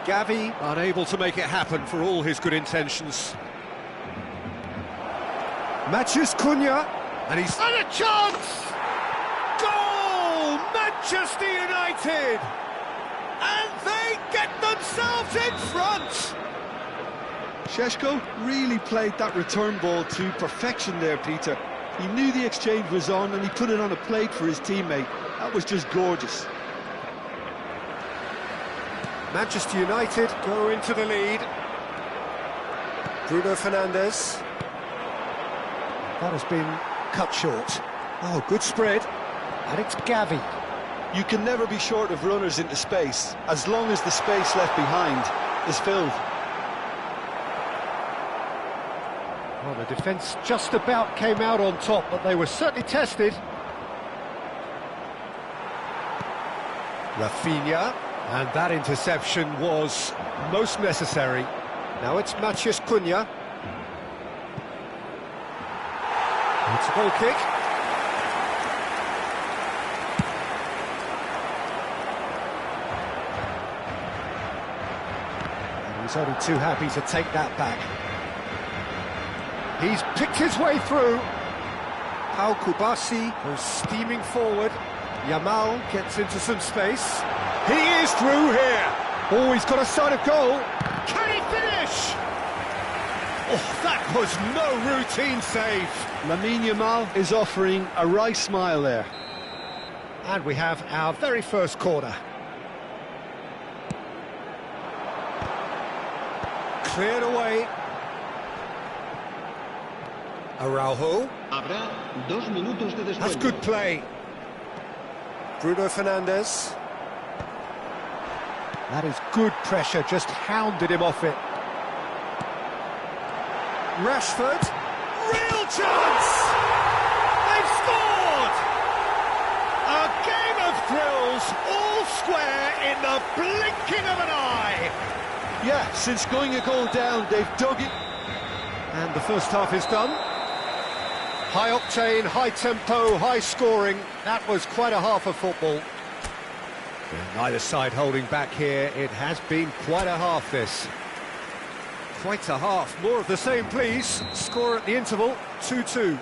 Gavi unable to make it happen for all his good intentions. Matches Cunha, and he's had a chance! Goal! Manchester United! And they get themselves in front!
Šeško really played that return ball to perfection there, Peter. He knew the exchange was on and he put it on a plate for his teammate. That was just gorgeous.
Manchester United go into the lead. Bruno Fernandes. That has been cut short. Oh, good spread. And it's Gavi.
You can never be short of runners into space, as long as the space left behind is filled.
Well, the defence just about came out on top, but they were certainly tested. Rafinha, and that interception was most necessary. Now it's Matheus Cunha. It's a goal kick. And he's only too happy to take that back. He's picked his way through. Pau Kubasi goes steaming forward. Yamal gets into some space. He is through here. Oh, he's got a sight of goal. Can he finish? Oh, that was no routine save.
Lamine Yamal is offering a wry smile there.
And we have our very first corner. Cleared away. Araujo.
Habrá 2 minutos de descuento.
That's good play. Bruno Fernandes. That is good pressure, just hounded him off it. Rashford. Real chance! They've scored! A game of thrills, all square in the blinking of an eye.
Yeah, since going a goal down, they've dug it.
And the first half is done. High octane, high tempo, high scoring. That was quite a half of football. And neither side holding back here. It has been quite a half, this. Quite a half. More of the same, please. Score at the interval, 2-2.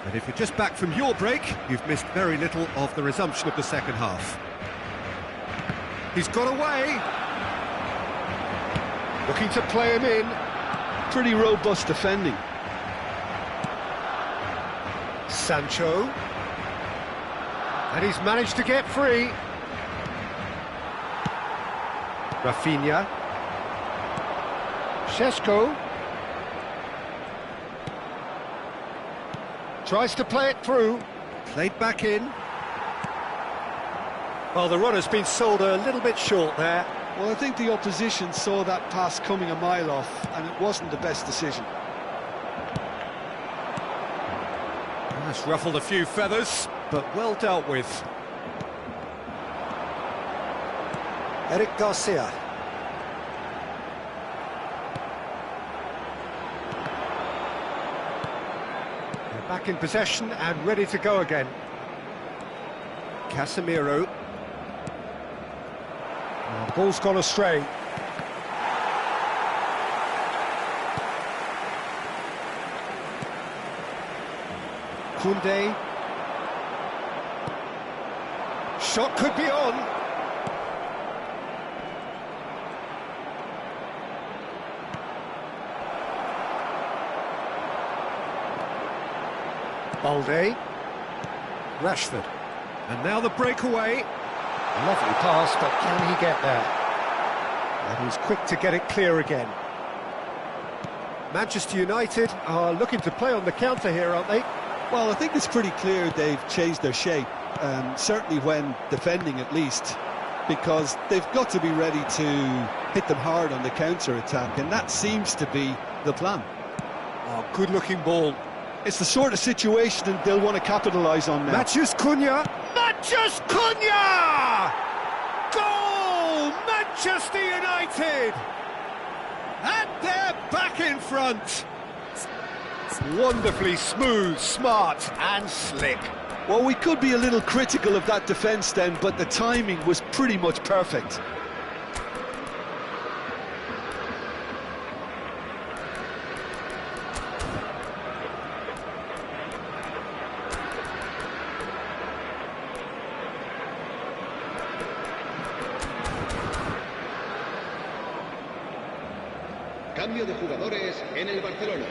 And if you're just back from your break, you've missed very little of the resumption of the second half. He's got away. Looking to play him in.
Pretty robust defending.
Sancho. And he's managed to get free. Rafinha. Šeško. Tries to play it through. Played back in. Well, the runner's been sold a little bit short there.
Well, I think the opposition saw that pass coming a mile off, and it wasn't the best decision.
That's ruffled a few feathers, but well dealt with. Eric Garcia. They're back in possession and ready to go again. Casemiro. Oh, ball's gone astray. Koundé. Shot could be on. Balde. Rashford. And now the breakaway. Lovely pass, but can he get there? And he's quick to get it clear again. Manchester United are looking to play on the counter here, aren't they?
Well, I think it's pretty clear they've changed their shape, certainly when defending at least, because they've got to be ready to hit them hard on the counter-attack, and that seems to be the plan.
Oh, good-looking ball.
It's the sort of situation that they'll want to capitalise on now.
Matheus Cunha! Matheus Cunha! Goal! Manchester United! And they're back in front. Wonderfully smooth, smart and slick.
Well, we could be a little critical of that defence then, but the timing was pretty much perfect.
Cambio de jugadores en el Barcelona.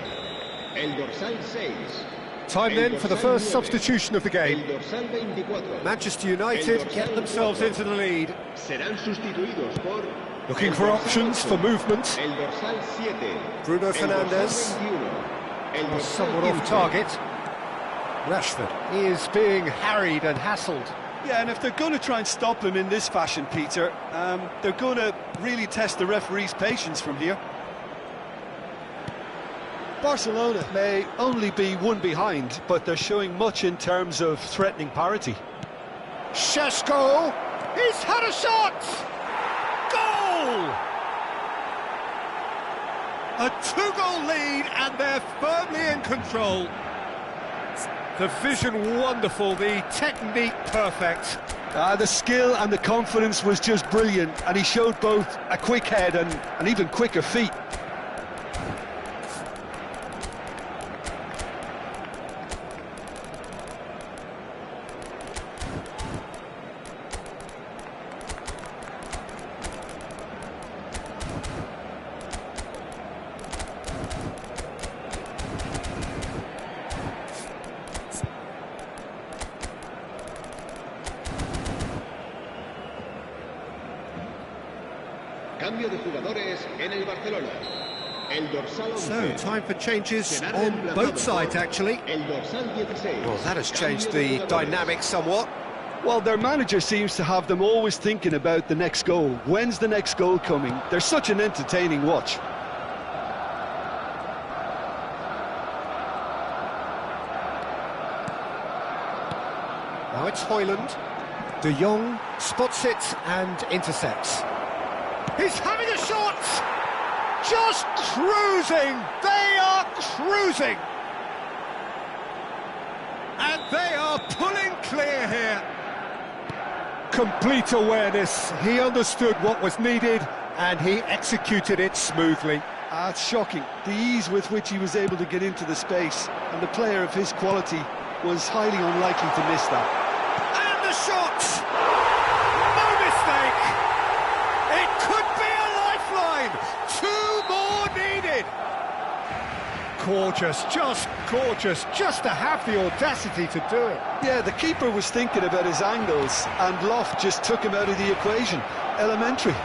El dorsal 6.
Time then for the first substitution of the game.
El dorsal 24.
Manchester United get themselves into the lead.
Serán sustituidos por...
Looking for options for movement.
El dorsal 7.
Bruno
El
Fernandes.
dorsal 21. El dorsal
Somewhat
15.
off target. Rashford is being harried and hassled.
Yeah, and if they're going to try and stop him in this fashion, Peter, they're going to really test the referee's patience from here. Barcelona may only be one behind, but they're showing much in terms of threatening parity.
Šeško, he's had a shot! Goal! A two-goal lead and they're firmly in control. The vision wonderful, the technique perfect.
The skill and the confidence was just brilliant, and he showed both a quick head and even quicker feet.
Cambio de jugadores en el Barcelona. El dorsal 11.
So, time for changes
Será
on
reemplazado
both
por
sides, actually.
El dorsal 16.
Well, that has changed
Cambio de
the
jugadores.
dynamic somewhat.
Well, their manager seems to have them always thinking about the next goal. When's the next goal coming? They're such an entertaining watch.
Now it's Højlund. De Jong spots it and intercepts. He's having a shot! Just cruising! They are cruising! And they are pulling clear here. Complete awareness. He understood what was needed and he executed it smoothly.
It's shocking, the ease with which he was able to get into the space, and the player of his quality was highly unlikely to miss that.
And the shot! No mistake! It could be a lifeline! Two more needed! Gorgeous, just to have the audacity to do it.
Yeah, the keeper was thinking about his angles, and Loft just took him out of the equation. Elementary.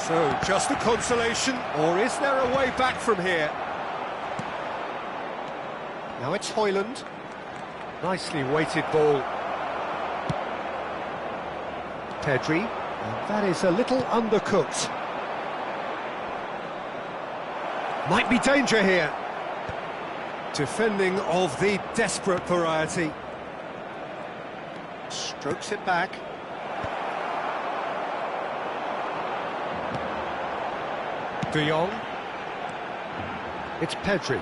So, just a consolation, or is there a way back from here? Now it's Højlund. Nicely weighted ball. Pedri, and that is a little undercooked. Might be danger here. Defending of the desperate variety. Strokes it back. De Jong. It's Pedri.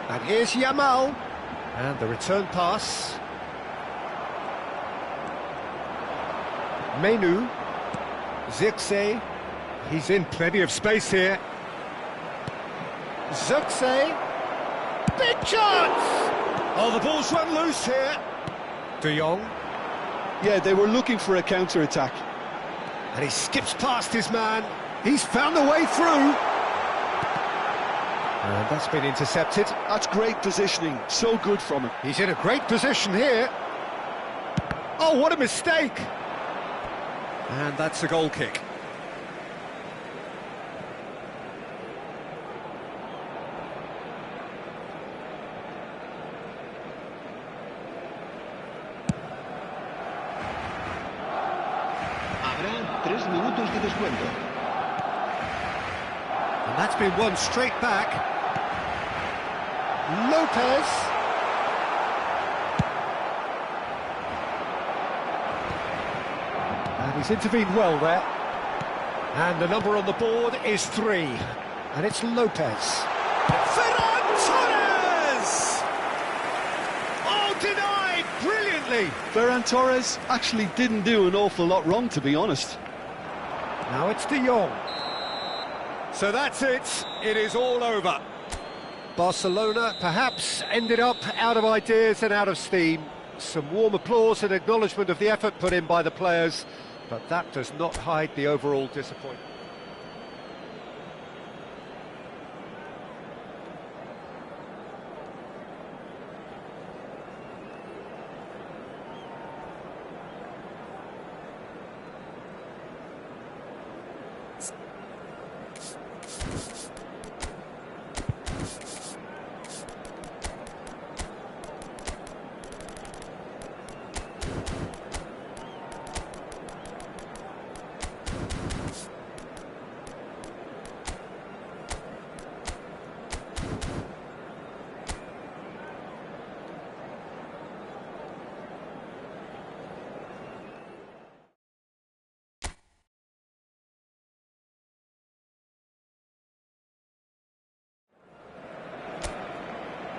And here's Yamal. And the return pass. Menu. Zirkzee. He's in plenty of space here. Zirkzee. Big chance! Oh, the ball's run loose here. De Jong.
Yeah, they were looking for a counter-attack.
And he skips past his man. He's found the way through. And that's been intercepted.
That's great positioning, so good from him.
He's in a great position here. Oh, what a mistake! And that's a goal kick.
Habrá 3 minutos de descuento.
And that's been won straight back. Lopez. And he's intervened well there. And the number on the board is 3. And it's Lopez. Ferran Torres! Oh, denied brilliantly.
Ferran Torres actually didn't do an awful lot wrong, to be honest.
Now it's De Jong. So that's it. It is all over. Barcelona perhaps ended up out of ideas and out of steam. Some warm applause and acknowledgement of the effort put in by the players, but that does not hide the overall disappointment.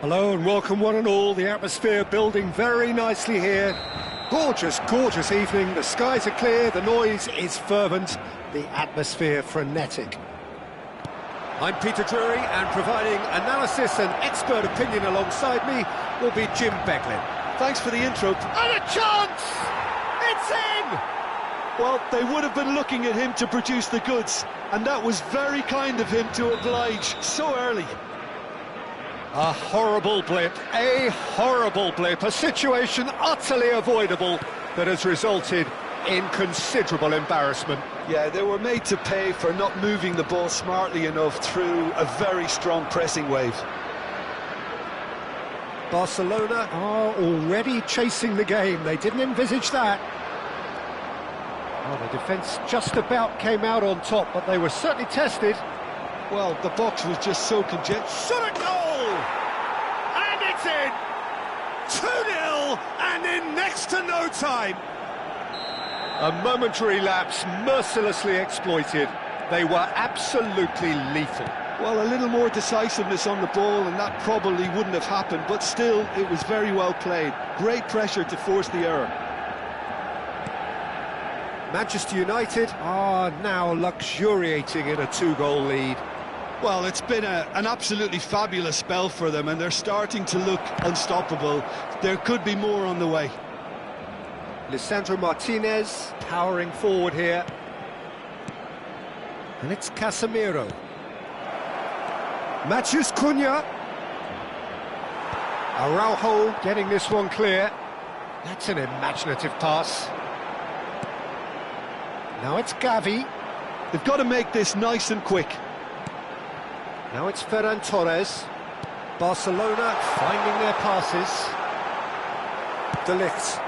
Hello and welcome one and all. The atmosphere building very nicely here. Gorgeous, gorgeous evening. The skies are clear, the noise is fervent, the atmosphere frenetic. I'm Peter Drury, and providing analysis and expert opinion alongside me will be Jim Becklin.
Thanks for the intro.
And a chance! It's in!
Well, they would have been looking at him to produce the goods, and that was very kind of him to oblige so early.
A horrible blip, a situation utterly avoidable that has resulted in considerable embarrassment.
Yeah, they were made to pay for not moving the ball smartly enough through a very strong pressing wave.
Barcelona are already chasing the game. They didn't envisage that. Well, the defence just about came out on top, but they were certainly tested.
Well, the box was just so congested.
Shot a goal! And it's in! 2-0, and in next to no time. A momentary lapse mercilessly exploited. They were absolutely lethal.
Well, a little more decisiveness on the ball and that probably wouldn't have happened, but still, it was very well played. Great pressure to force the error.
Manchester United are now luxuriating in a 2-goal lead.
Well, it's been an absolutely fabulous spell for them, and they're starting to look unstoppable. There could be more on the way.
Lisandro Martinez powering forward here. And it's Casemiro. Matheus Cunha. Araujo getting this one clear. That's an imaginative pass. Now it's Gavi.
They've got to make this nice and quick.
Now it's Ferran Torres. Barcelona finding their passes. De Ligt.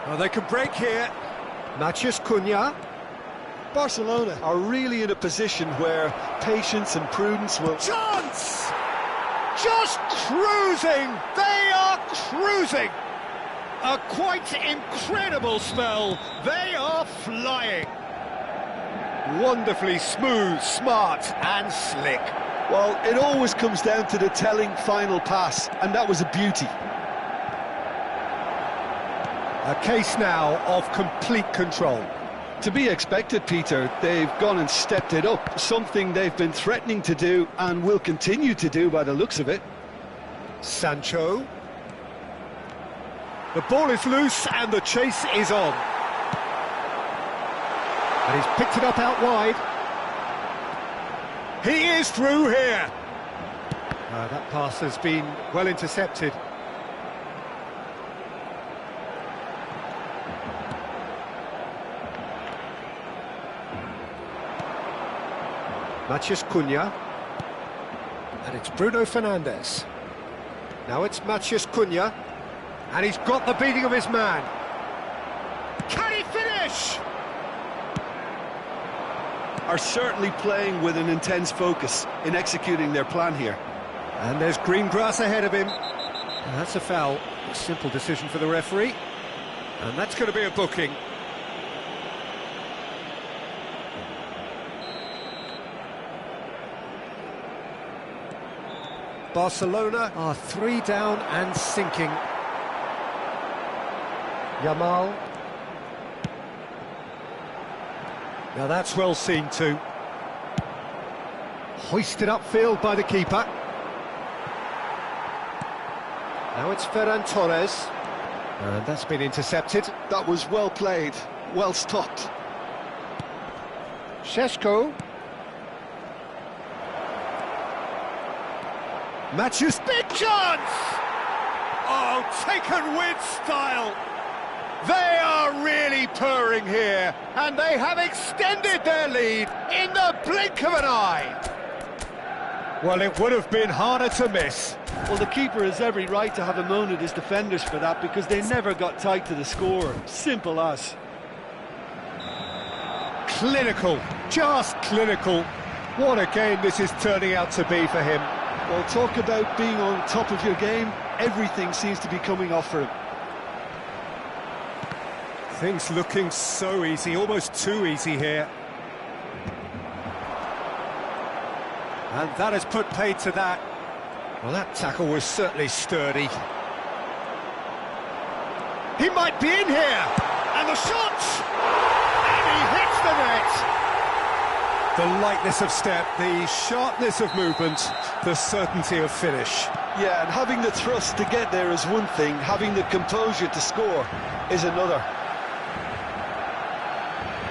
Oh, they can break here. Matheus Cunha.
Barcelona are really in a position where patience and prudence will...
Chance! Just cruising! They are cruising! A quite incredible spell. They are flying. Wonderfully smooth, smart and slick.
Well, it always comes down to the telling final pass, and that was a beauty.
A case now of complete control.
To be expected, Peter. They've gone and stepped it up, something they've been threatening to do and will continue to do by the looks of it.
Sancho. The ball is loose and the chase is on. And he's picked it up out wide. He is through here. That pass has been well intercepted. Matheus Cunha. And it's Bruno Fernandes. Now it's Matheus Cunha. And he's got the beating of his man. Can he finish?
Are certainly playing with an intense focus in executing their plan here.
And there's green grass ahead of him. And that's a foul. A simple decision for the referee. And that's going to be a booking. Barcelona are 3 down and sinking. Yamal. Now that's well seen too. Hoisted upfield by the keeper. Now it's Ferran Torres. And that's been intercepted.
That was well played, well stopped.
Šeško. Matches, big chance! Oh, taken with style. They are really purring here, and they have extended their lead in the blink of an eye. Well, it would have been harder to miss.
Well, the keeper has every right to have a moan at his defenders for that, because they never got tight to the score. Simple as.
Clinical, just clinical. What a game this is turning out to be for him.
Well, talk about being on top of your game. Everything seems to be coming off for him.
Things looking so easy, almost too easy here. And that has put paid to that. Well, that tackle was certainly sturdy. He might be in here! And the shot! And he hits the net! The lightness of step, the sharpness of movement, the certainty of finish.
Yeah, and having the thrust to get there is one thing, having the composure to score is another.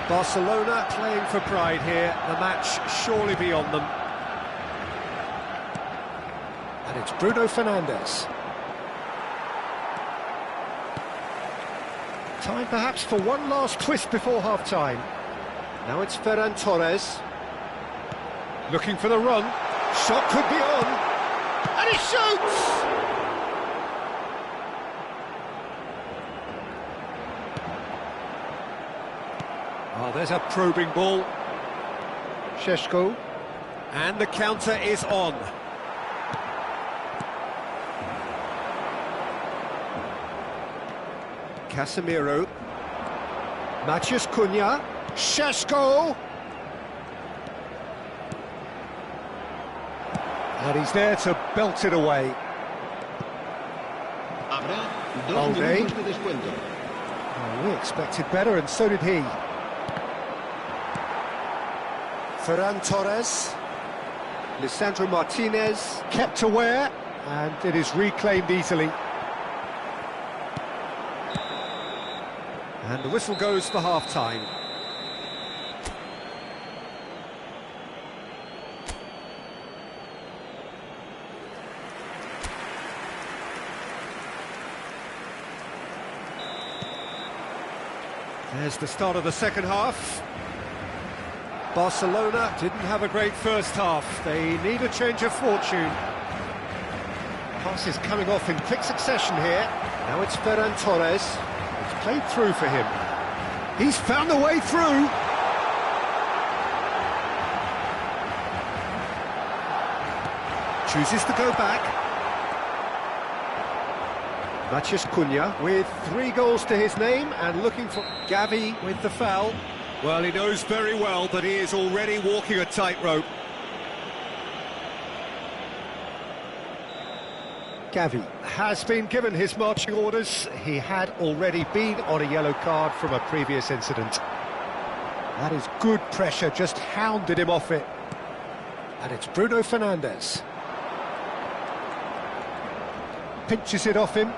Barcelona playing for pride here, the match surely beyond them. And it's Bruno Fernandes. Time perhaps for one last twist before half-time. Now it's Ferran Torres. Looking for the run. Shot could be on. And he shoots! Oh, there's a probing ball. Šeško. And the counter is on. Casemiro. Matheus Cunha. Šeško. And he's there to belt it away.
Habrá 2
Balde.
minutos de descuento.
Oh, we expected better, and so did he. Ferran Torres. Lisandro Martinez kept aware, and it is reclaimed easily. And the whistle goes for half-time. There's the start of the second half. Barcelona didn't have a great first half. They need a change of fortune. Passes coming off in quick succession here. Now it's Ferran Torres. It's played through for him. He's found the way through. Chooses to go back. Matheus Cunha with 3 goals to his name and looking for Gavi with the foul. Well, he knows very well that he is already walking a tightrope. Gavi has been given his marching orders. He had already been on a yellow card from a previous incident. That is good pressure, just hounded him off it. And it's Bruno Fernandes. Pinches it off him.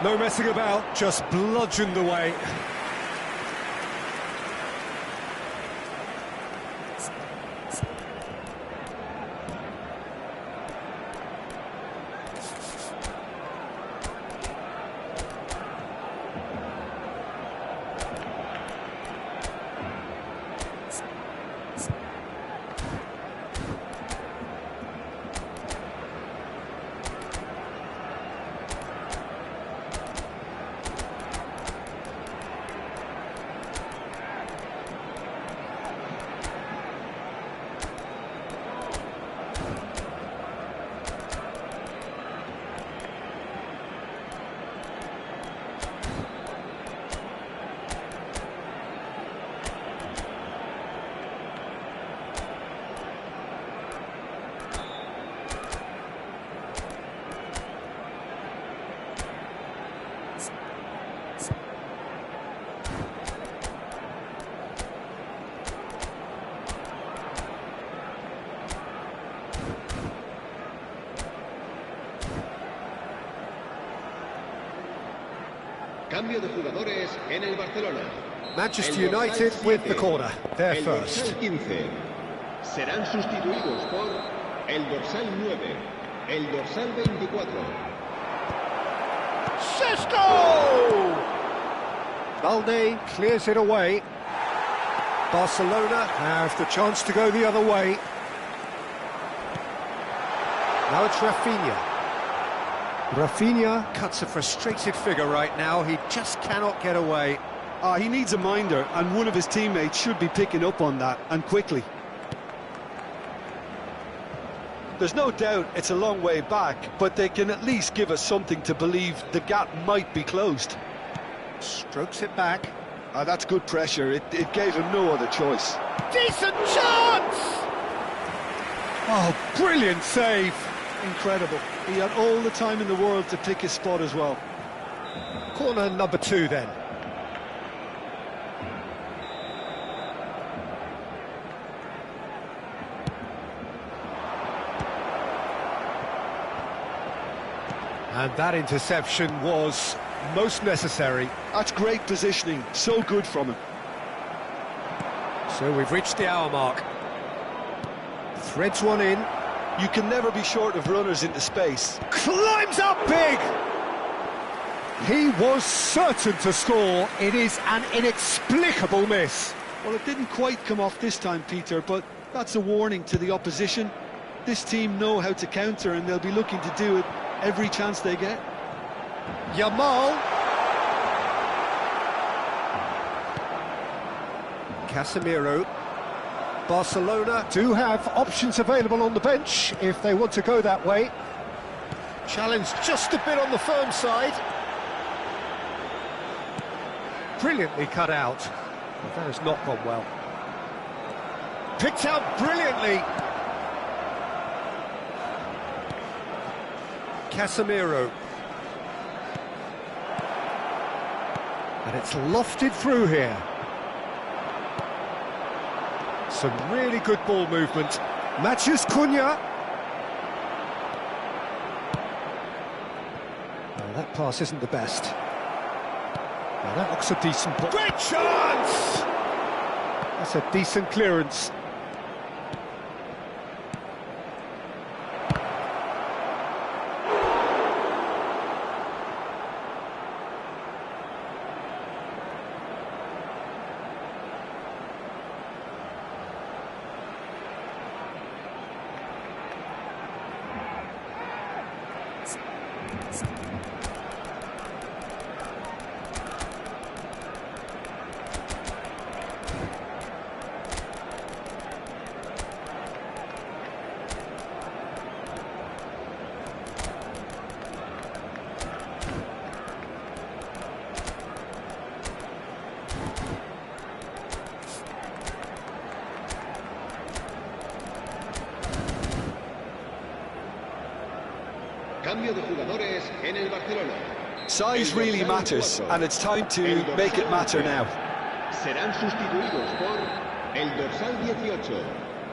No messing about, just bludgeoned away.
Cambio de jugadores en el Barcelona.
Manchester
El dorsal
United with the
7,
corner. They're
el
first.
dorsal 15. Serán sustituidos por el dorsal 9, el dorsal 24.
Cisco! Balde clears it away. Barcelona have the chance to go the other way. Now it's Rafinha. Rafinha cuts a frustrated figure right now. He just cannot get away.
He needs a minder, and one of his teammates should be picking up on that, and quickly. There's no doubt it's a long way back, but they can at least give us something to believe the gap might be closed.
Strokes it back.
That's good pressure. It gave him no other choice.
Decent chance! Oh, brilliant save.
Incredible. He had all the time in the world to pick his spot as well.
Corner number 2 then. And that interception was most necessary.
That's great positioning. So good from him.
So we've reached the hour mark. Threads one in.
You can never be short of runners into space.
Climbs up big! He was certain to score. It is an inexplicable miss.
Well, it didn't quite come off this time, Peter, but that's a warning to the opposition. This team know how to counter, and they'll be looking to do it every chance they get.
Yamal. Casemiro. Barcelona do have options available on the bench if they want to go that way. Challenge just a bit on the firm side. Brilliantly cut out. But that has not gone well. Picked out brilliantly. Casemiro. And it's lofted through here. Some really good ball movement. Matches Cunha. Well, that pass isn't the best. Well, that looks a decent ball. Great chance! That's a decent clearance.
Cambio de jugadores en el Barcelona.
Size really matters, and it's time to make it matter now.
Serán sustituidos por el dorsal 18,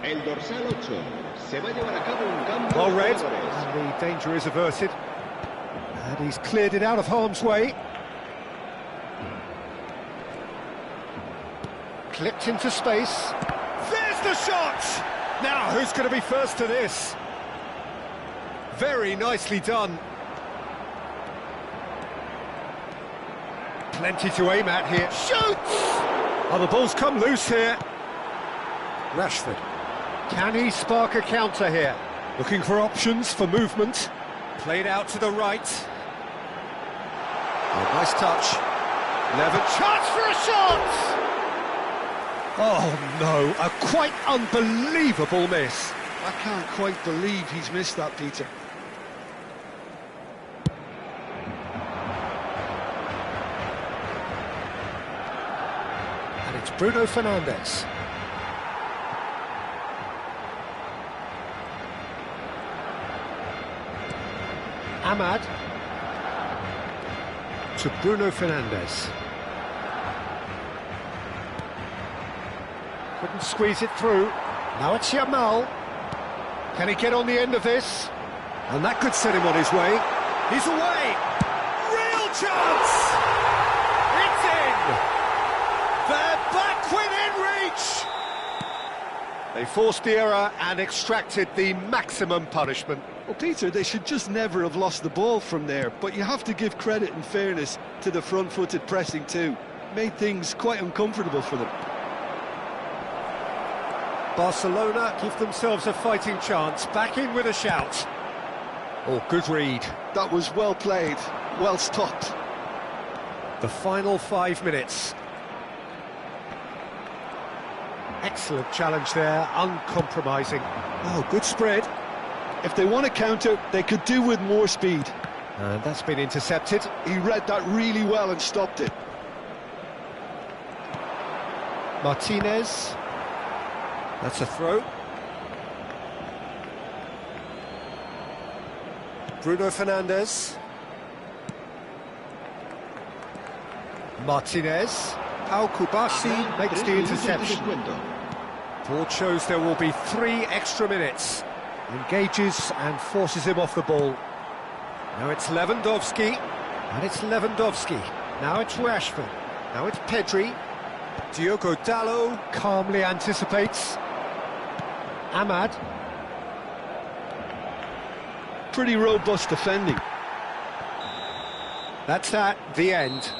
el dorsal 8. Se va a llevar a cabo un cambio
Well
de
read,
jugadores.
and the danger is averted. And he's cleared it out of harm's way. Clipped into space. There's the shot! Now, who's going to be first to this? Very nicely done. Plenty to aim at here. Shoots! Oh, the ball's come loose here. Rashford. Can he spark a counter here? Looking for options for movement. Played out to the right. Oh, nice touch. Never chance for a shot! Oh no, a quite unbelievable miss.
I can't quite believe he's missed that, Peter.
And it's Bruno Fernandes. Ahmad to Bruno Fernandes. Couldn't squeeze it through. Now it's Yamal. Can he get on the end of this? And that could set him on his way. He's away! Real chance! It's in! They're back within reach! They forced the error and extracted the maximum punishment.
Well, Peter, they should just never have lost the ball from there, but you have to give credit and fairness to the front-footed pressing too. Made things quite uncomfortable for them.
Barcelona give themselves a fighting chance, back in with a shout. Oh, good read.
That was well played, well stopped.
The final 5 minutes. Excellent challenge there, uncompromising. Oh, good spread.
If they want to counter, they could do with more speed.
And that's been intercepted.
He read that really well and stopped it.
Martinez. That's a throw. Bruno Fernandes. Martinez. Pau Kubasi makes the interception. Board shows there will be 3 extra minutes. Engages and forces him off the ball. Now it's Lewandowski. And it's Lewandowski. Now it's Rashford. Now it's Pedri. Diogo Dalot calmly anticipates. Ahmad.
Pretty robust defending.
That's that, the end.